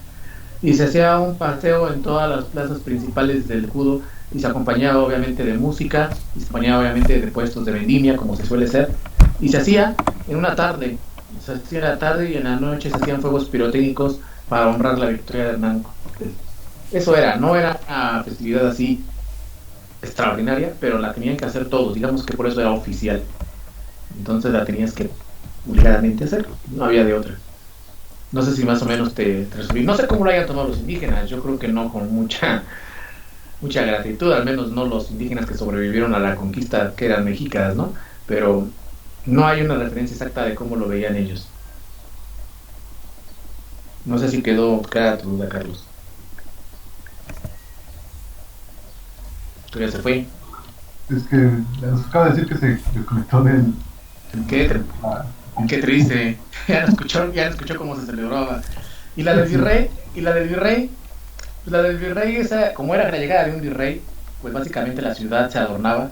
y se hacía un paseo en todas las plazas principales del escudo, y se acompañaba obviamente de música, y se acompañaba obviamente de puestos de vendimia, como se suele ser, y se hacía en una tarde, se hacía en la tarde y en la noche se hacían fuegos pirotécnicos para honrar la victoria de Hernán Cortés. Eso era, no era una festividad así extraordinaria, pero la tenían que hacer todos, digamos que por eso era oficial. Entonces la tenías que obligadamente hacer, no había de otra. No sé si más o menos te resumí. No sé cómo lo hayan tomado los indígenas, yo creo que no con mucha gratitud, al menos no los indígenas que sobrevivieron a la conquista, que eran mexicas, ¿no? Pero no hay una referencia exacta de cómo lo veían ellos. No sé si quedó clara tu duda, Carlos. ¿Tú ya se fue? Es que nos acaba de decir que se desconectó del... Qué triste. Ya no escuchó cómo se celebraba. Y la del virrey, esa, como era la llegada de un virrey, pues básicamente la ciudad se adornaba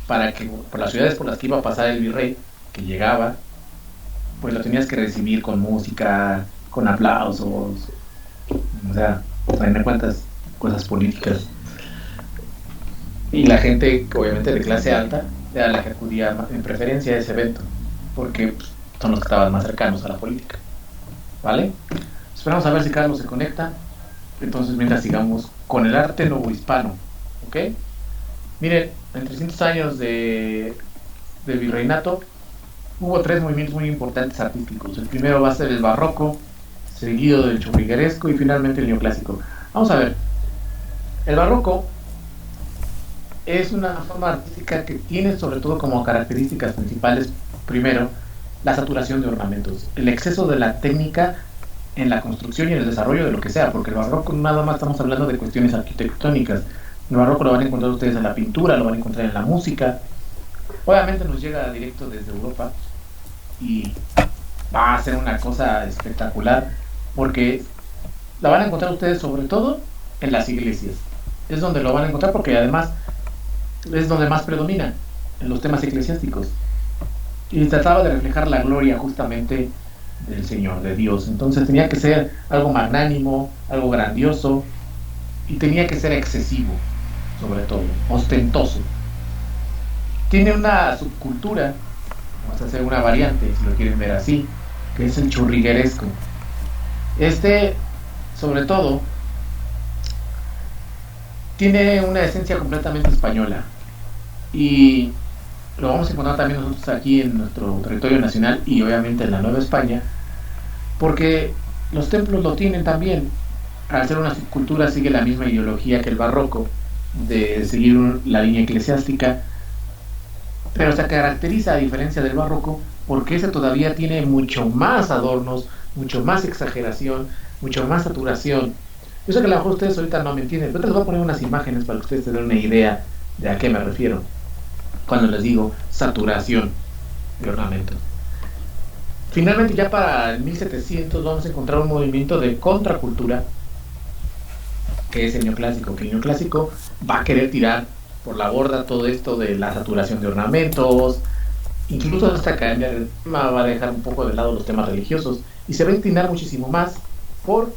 para que, por las ciudades por las que iba a pasar el virrey, que llegaba, pues lo tenías que recibir con música, con aplausos, o sea, teniendo en cuenta cosas políticas. Y la gente, obviamente de clase alta, era la que acudía en preferencia a ese evento, porque pues, son los que estaban más cercanos a la política. ¿Vale? Esperamos a ver si Carlos se conecta. Entonces, mientras sigamos con el arte novohispano, ¿ok? Miren, en 300 años de virreinato hubo 3 movimientos muy importantes artísticos. El primero va a ser el barroco, seguido del churrigueresco y finalmente el neoclásico. Vamos a ver. El barroco es una forma artística que tiene sobre todo como características principales, primero, la saturación de ornamentos, el exceso de la técnica en la construcción y en el desarrollo de lo que sea, porque el barroco nada más estamos hablando de cuestiones arquitectónicas. El barroco lo van a encontrar ustedes en la pintura, lo van a encontrar en la música. Obviamente nos llega directo desde Europa y va a ser una cosa espectacular, porque la van a encontrar ustedes sobre todo en las iglesias. Es donde lo van a encontrar porque además es donde más predomina en los temas eclesiásticos. Y trataba de reflejar la gloria justamente del Señor, de Dios. Entonces tenía que ser algo magnánimo, algo grandioso, y tenía que ser excesivo, sobre todo, ostentoso. Tiene una subcultura, vamos a hacer una variante, si lo quieren ver así, que es el churrigueresco. Sobre todo, tiene una esencia completamente española, y lo vamos a encontrar también nosotros aquí en nuestro territorio nacional y obviamente en la Nueva España, porque los templos lo tienen también. Al ser una subcultura sigue la misma ideología que el barroco, de seguir la línea eclesiástica, pero se caracteriza, a diferencia del barroco, porque ese todavía tiene mucho más adornos, mucho más exageración, mucho más saturación. Yo sé que a lo mejor ustedes ahorita no me entienden, pero les voy a poner unas imágenes para que ustedes se den una idea de a qué me refiero cuando les digo saturación de ornamentos. Finalmente, ya para el 1700 vamos a encontrar un movimiento de contracultura, que es el neoclásico, que el neoclásico va a querer tirar por la borda todo esto de la saturación de ornamentos, incluso hasta cambiar el tema, va a dejar un poco de lado los temas religiosos y se va a inclinar muchísimo más por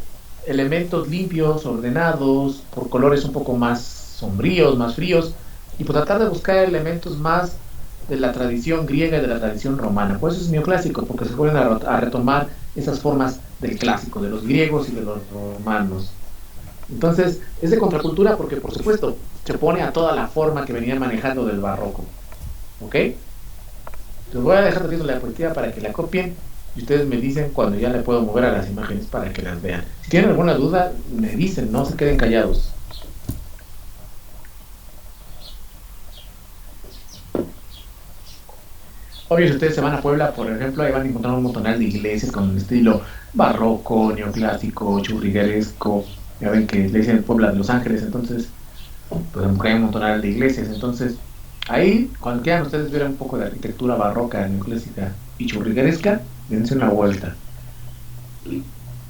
elementos limpios, ordenados, por colores un poco más sombríos, más fríos, y por tratar de buscar elementos más de la tradición griega y de la tradición romana. Por eso es neoclásico, porque se vuelven a retomar esas formas del clásico, de los griegos y de los romanos. Entonces, es de contracultura porque, por supuesto, se pone a toda la forma que venían manejando del barroco. ¿Ok? Les voy a dejar leyendo la poesía para que la copien Y ustedes me dicen cuando ya le puedo mover a las imágenes para que las vean. Si tienen alguna duda, me dicen, no se queden callados. Obvio, si ustedes se van a Puebla, por ejemplo, ahí van a encontrar un montonal de iglesias con un estilo barroco, neoclásico, churrigueresco. Ya ven que le dicen Puebla de Los Ángeles, entonces, pues hay un montonal de iglesias. Entonces, ahí, cuando quieran ustedes ver un poco de arquitectura barroca, neoclásica y churrigueresca, dense una vuelta.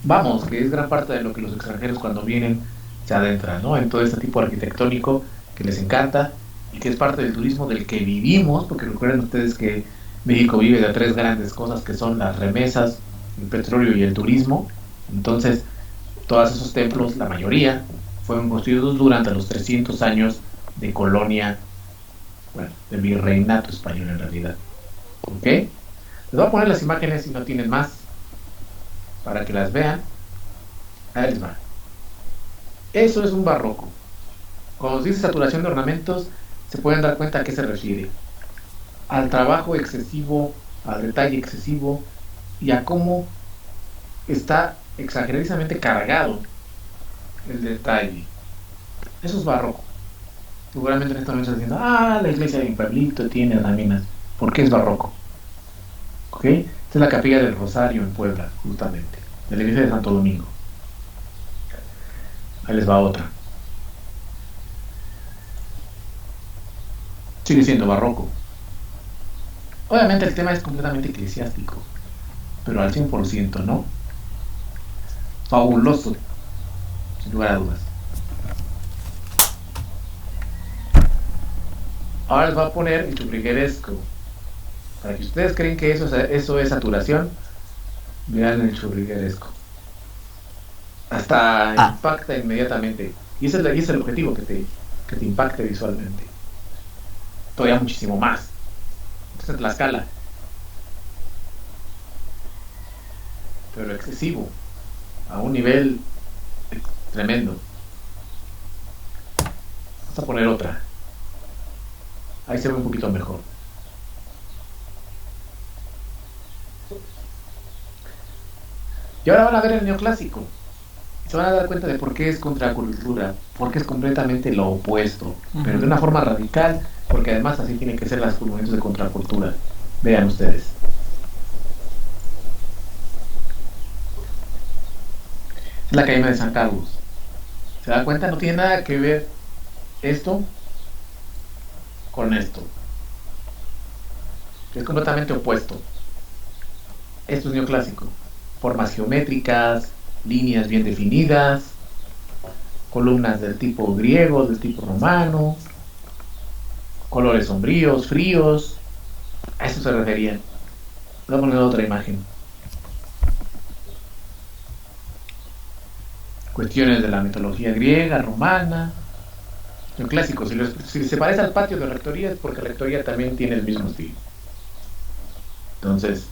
Vamos, que es gran parte de lo que los extranjeros cuando vienen se adentran, ¿no? En todo este tipo arquitectónico que les encanta y que es parte del turismo del que vivimos, porque recuerden ustedes que México vive de tres grandes cosas que son las remesas, el petróleo y el turismo. Entonces, todos esos templos, la mayoría, fueron construidos durante los 300 años de colonia, bueno, de virreinato español en realidad. ¿Ok? Les voy a poner las imágenes si no tienen más, para que las vean. Ahí les va. Eso es un barroco. Cuando se dice saturación de ornamentos, se pueden dar cuenta a qué se refiere. Al trabajo excesivo, al detalle excesivo y a cómo está exageradamente cargado el detalle. Eso es barroco. Seguramente en este momento están diciendo, la iglesia de mi pueblito tiene láminas. ¿Por qué es barroco? ¿Ok? Esta es la capilla del Rosario en Puebla, justamente, de la iglesia de Santo Domingo. Ahí les va otra. Sigue siendo barroco. Obviamente el tema es completamente eclesiástico, pero al 100%, ¿no? Fabuloso, sin lugar a dudas. Ahora les voy a poner el churrigueresco. Para que ustedes creen que eso es saturación, vean el churrigueresco. Hasta impacta inmediatamente. Y ese es el objetivo, que te impacte visualmente. Todavía muchísimo más. Entonces Tlaxcala. Pero excesivo. A un nivel tremendo. Vamos a poner otra. Ahí se ve un poquito mejor. Y ahora van a ver el neoclásico. Se van a dar cuenta de por qué es contracultura, porque es completamente lo opuesto, pero de una forma radical, porque además así tienen que ser los movimientos de contracultura. Vean ustedes. Es la Academia de San Carlos. ¿Se dan cuenta? No tiene nada que ver esto con esto. Es completamente opuesto. Esto es neoclásico. Formas geométricas, líneas bien definidas, columnas del tipo griego, del tipo romano, colores sombríos, fríos. A eso se referían. Voy a poner otra imagen. Cuestiones de la mitología griega, romana. El clásico, si se parece al patio de rectoría es porque rectoría también tiene el mismo estilo. Entonces,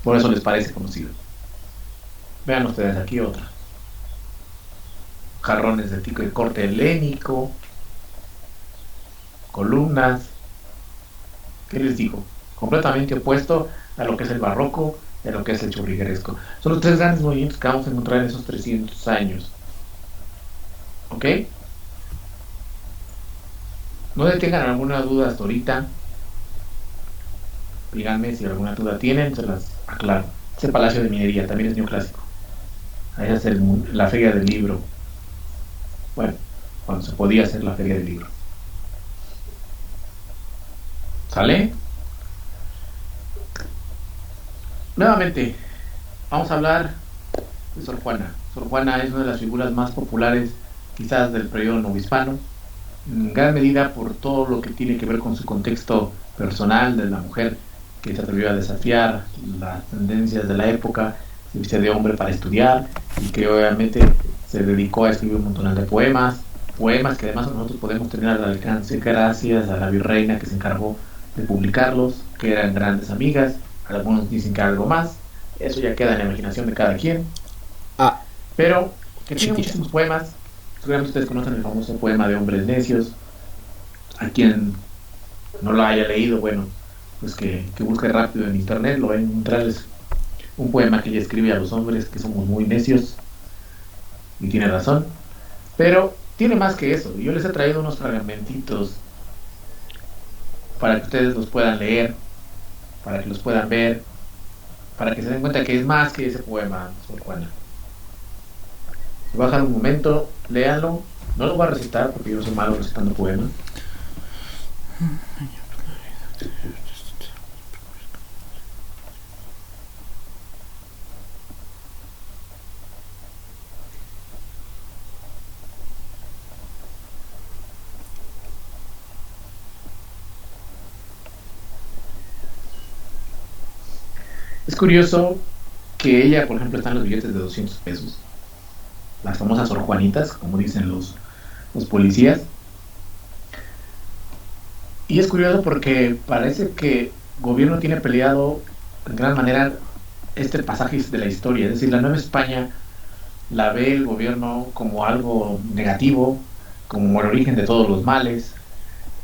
por eso les parece conocido. Vean ustedes aquí otra. Jarrones de tipo de corte helénico, columnas. ¿Qué les digo? Completamente opuesto a lo que es el barroco y a lo que es el churrigueresco. Son los tres grandes movimientos que vamos a encontrar en esos 300 años. ¿Ok? No tengan alguna duda hasta ahorita. Díganme si alguna duda tienen, se las aclaro. Ese Palacio de Minería también es neoclásico. Ahí es la feria del libro. Bueno, cuando se podía hacer la feria del libro. ¿Sale? Nuevamente, vamos a hablar de Sor Juana. Sor Juana es una de las figuras más populares, quizás del periodo novohispano, en gran medida por todo lo que tiene que ver con su contexto personal de la mujer que se atrevió a desafiar las tendencias de la época, se viste de hombre para estudiar y que obviamente se dedicó a escribir un montón de poemas que además nosotros podemos tener al alcance gracias a la virreina que se encargó de publicarlos, que eran grandes amigas. Algunos dicen que algo más, eso ya queda en la imaginación de cada quien, pero que tiene muchísimos poemas. Seguramente ustedes conocen el famoso poema de Hombres Necios. A quien no lo haya leído, bueno, pues que busque rápido en internet, lo va a encontrar. Es un poema que ella escribe a los hombres que somos muy necios, y tiene razón, pero tiene más que eso. Yo les he traído unos fragmentitos para que ustedes los puedan leer, para que los puedan ver, para que se den cuenta que es más que ese poema, Sor Juana. Bajan un momento, léanlo. No lo voy a recitar porque yo soy malo recitando poemas. Es curioso que ella, por ejemplo, están los billetes de 200 pesos, las famosas Sor Juanitas, como dicen los policías. Y es curioso porque parece que el gobierno tiene peleado en gran manera este pasaje de la historia. Es decir, la Nueva España la ve el gobierno como algo negativo, como el origen de todos los males.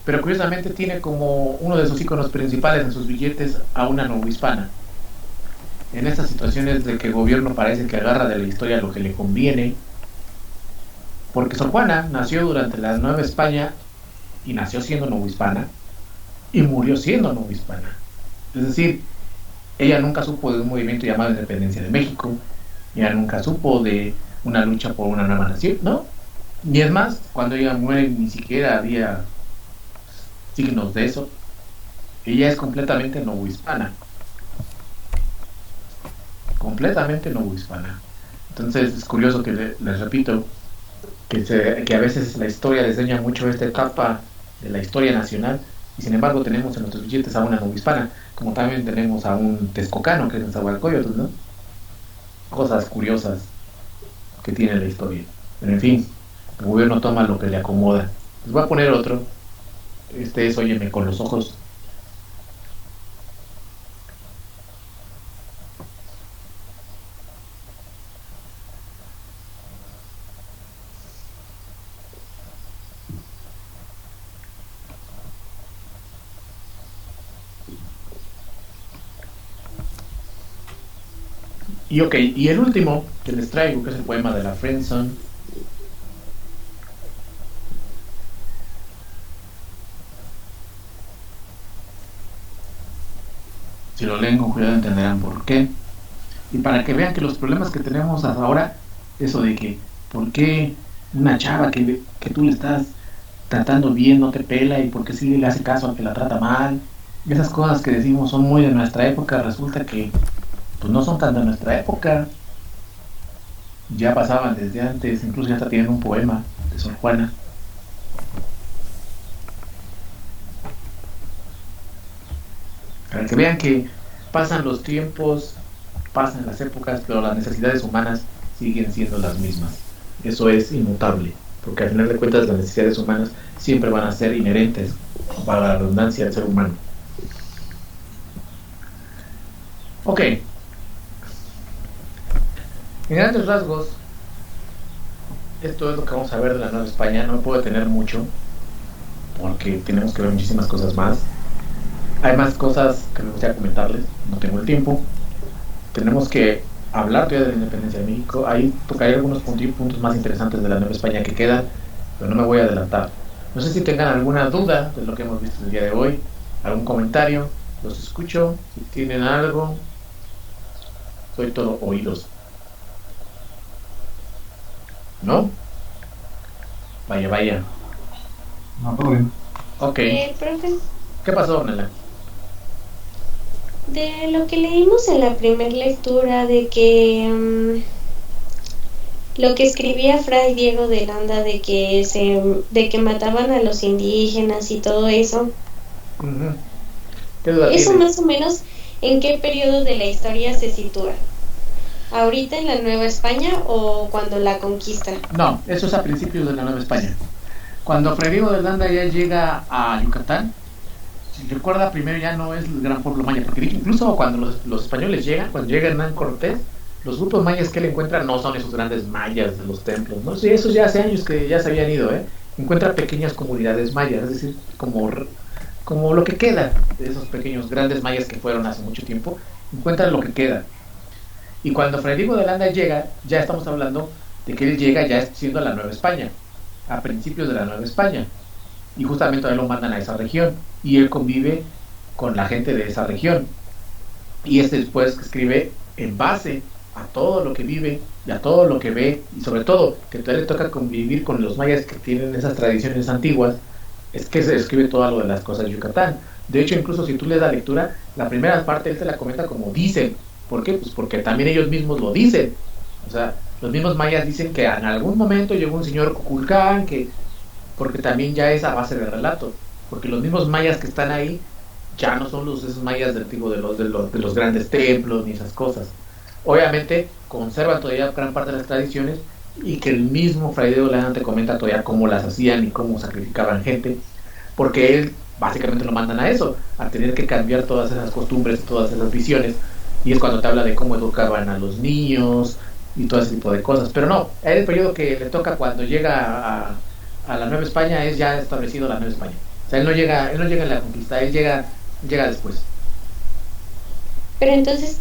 Pero curiosamente tiene como uno de sus iconos principales en sus billetes a una novohispana. En estas situaciones de que el gobierno parece que agarra de la historia lo que le conviene, porque Sor Juana nació durante la Nueva España y nació siendo novohispana y murió siendo novohispana. Es decir, ella nunca supo de un movimiento llamado Independencia de México, ella nunca supo de una lucha por una nueva nación, ¿no? Ni es más, cuando ella muere ni siquiera había signos de eso. Ella es completamente novohispana. Completamente novohispana. Entonces es curioso que les repito que a veces la historia desdeña mucho esta etapa de la historia nacional, y sin embargo tenemos en nuestros billetes a una novohispana, como también tenemos a un texcocano que es Nezahualcóyotl, ¿no? Cosas curiosas que tiene la historia. Pero en fin, el gobierno toma lo que le acomoda. Les voy a poner otro. Este es Óyeme con los ojos. Y ok, y el último que les traigo, que es el poema de la Friendzone. Si lo leen con cuidado entenderán por qué. Y para que vean que los problemas que tenemos ahora, eso de que, ¿por qué una chava que tú le estás tratando bien no te pela y por qué sí le hace caso a que la trata mal? Y esas cosas que decimos son muy de nuestra época, resulta que pues no son tan de nuestra época. Ya pasaban desde antes, incluso ya está teniendo un poema de Sor Juana. Para que vean que pasan los tiempos, pasan las épocas, pero las necesidades humanas siguen siendo las mismas. Eso es inmutable, porque al final de cuentas las necesidades humanas siempre van a ser inherentes, para la redundancia, del ser humano. Ok. En grandes rasgos, esto es lo que vamos a ver de la Nueva España. No me puedo detener mucho, porque tenemos que ver muchísimas cosas más. Hay más cosas que me gustaría comentarles, no tengo el tiempo. Tenemos que hablar todavía de la independencia de México. Ahí tocaré algunos puntos más interesantes de la Nueva España que quedan, pero no me voy a adelantar. No sé si tengan alguna duda de lo que hemos visto el día de hoy, algún comentario, los escucho. Si tienen algo, soy todo oídos. ¿No? Vaya, vaya. No, todo bien. Ok. Profe, ¿Qué pasó, Ornella? de lo que leímos en la primera lectura de que lo que escribía Fray Diego de Landa de que mataban a los indígenas y todo eso, Uh-huh. ¿Qué duda eso tienes? más o menos en qué periodo de la historia se sitúa. ¿Ahorita en la Nueva España o cuando la conquista? No, eso es a principios de la Nueva España. Cuando Fray Diego de Landa ya llega a Yucatán, si recuerda, primero ya no es el gran pueblo maya, porque incluso cuando los españoles llegan, cuando llega Hernán Cortés, los grupos mayas que él encuentra no son esos grandes mayas de los templos, ¿no? Sí, esos ya hace años que ya se habían ido, ¿eh? Encuentra pequeñas comunidades mayas, es decir, como lo que queda de esos pequeños grandes mayas que fueron hace mucho tiempo, encuentra lo que queda. Y cuando Fray Diego de Landa llega, ya estamos hablando de que él llega ya siendo la Nueva España, a principios de la Nueva España. Y justamente a él lo mandan a esa región. Y él convive con la gente de esa región. Y después escribe en base a todo lo que vive y a todo lo que ve, y sobre todo que todavía le toca convivir con los mayas que tienen esas tradiciones antiguas, es que se describe todo lo de las cosas de Yucatán. De hecho, incluso si tú le das lectura, la primera parte él te la comenta como dicen. ¿Por qué? Pues porque también ellos mismos lo dicen. O sea, los mismos mayas dicen que en algún momento llegó un señor Cuculcán, que porque también ya es a base de relato, porque los mismos mayas que están ahí ya no son esos mayas del tipo de los grandes templos ni esas cosas. Obviamente conservan todavía gran parte de las tradiciones, y que el mismo Fray Diego de Landa te comenta todavía cómo las hacían y cómo sacrificaban gente, porque él básicamente lo mandan a eso, a tener que cambiar todas esas costumbres, todas esas visiones, y es cuando te habla de cómo educaban a los niños y todo ese tipo de cosas. Pero no, el periodo que le toca cuando llega a la Nueva España es ya establecido la Nueva España. O sea, él no llega en la conquista, él llega después. Pero entonces,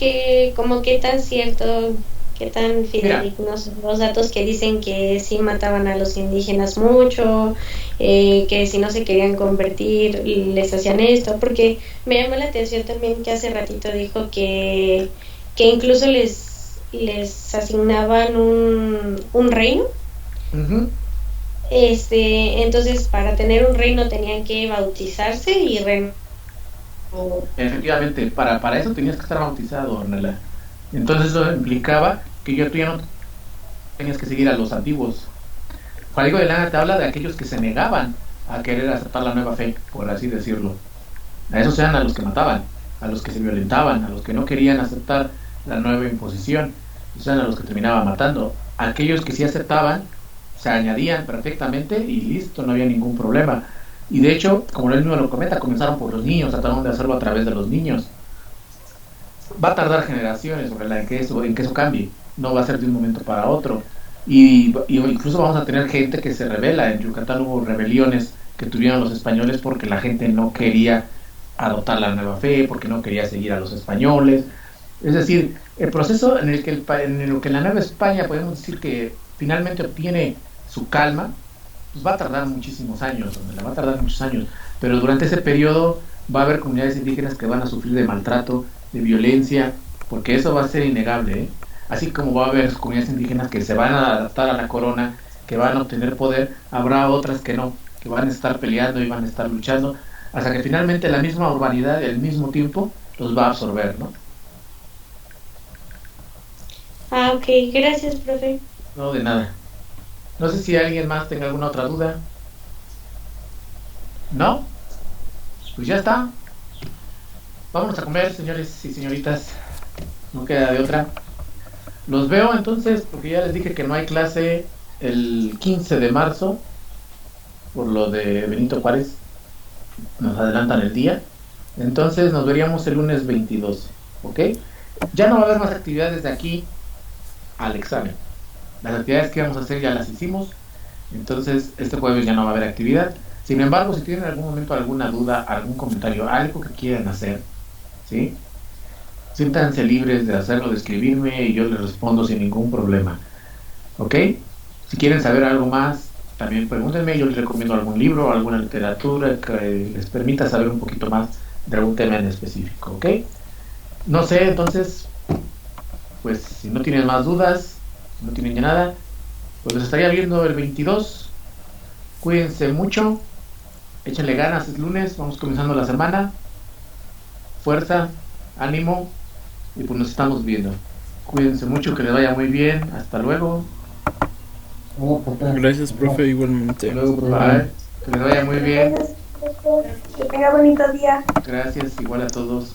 como qué tan cierto, qué tan Mira, fidedignos son los datos que dicen que sí mataban a los indígenas mucho, que si no se querían convertir les hacían esto, porque me llamó la atención también que hace ratito dijo que incluso les asignaban un reino. uh-huh. Entonces para tener un reino tenían que bautizarse y Efectivamente, para eso tenías que estar bautizado, Ornella. Entonces eso implicaba que tú ya no tenías que seguir a los antiguos. Juan Diego de Landa te habla de aquellos que se negaban a querer aceptar la nueva fe, por así decirlo. A esos eran a los que mataban, a los que se violentaban, a los que no querían aceptar la nueva imposición. Esos eran a los que terminaba matando. Aquellos que sí aceptaban, se añadían perfectamente y listo, no había ningún problema. Y de hecho, como él mismo lo comenta, comenzaron por los niños, trataron de hacerlo a través de los niños. Va a tardar generaciones en que eso cambie, no va a ser de un momento para otro. Y incluso vamos a tener gente que se rebela. En Yucatán hubo rebeliones que tuvieron los españoles porque la gente no quería adoptar la nueva fe, porque no quería seguir a los españoles. Es decir, el proceso en el que la Nueva España podemos decir que finalmente obtiene su calma, pues va a tardar muchísimos años, va a tardar muchos años, pero durante ese periodo va a haber comunidades indígenas que van a sufrir de maltrato, de violencia, porque eso va a ser innegable, ¿eh? Así como va a haber comunidades indígenas que se van a adaptar a la corona, que van a obtener poder, habrá otras que no, que van a estar peleando y van a estar luchando, hasta que finalmente la misma urbanidad al mismo tiempo los va a absorber, ¿no? Ah, ok, gracias, profe. No, de nada. No sé si alguien más tenga alguna otra duda. ¿No? Pues ya está. Vámonos a comer, señores y señoritas. No queda de otra. Los veo entonces, porque ya les dije que no hay clase el 15 de marzo, por lo de Benito Juárez. Nos adelantan el día. Entonces nos veríamos el lunes 22. ¿Ok? Ya no va a haber más actividades de aquí al examen. Las actividades que íbamos a hacer ya las hicimos. Entonces este jueves ya no va a haber actividad. Sin embargo, si tienen en algún momento alguna duda, algún comentario, algo que quieran hacer, ¿sí? Siéntanse libres de hacerlo, de escribirme, y yo les respondo sin ningún problema. ¿Ok? Si quieren saber algo más, también pregúntenme. Yo les recomiendo algún libro, alguna literatura que les permita saber un poquito más de algún tema en específico. ¿Ok? No sé, entonces, pues si no tienen más dudas, no tienen ya nada, pues los estaría viendo el 22. Cuídense mucho, échenle ganas, es lunes, vamos comenzando la semana. Fuerza, ánimo, y pues nos estamos viendo. Cuídense mucho, que les vaya muy bien, hasta luego. Gracias, profe, igualmente. Hasta luego, bye. Que les vaya muy bien. Que tenga bonito día. Gracias, igual a todos.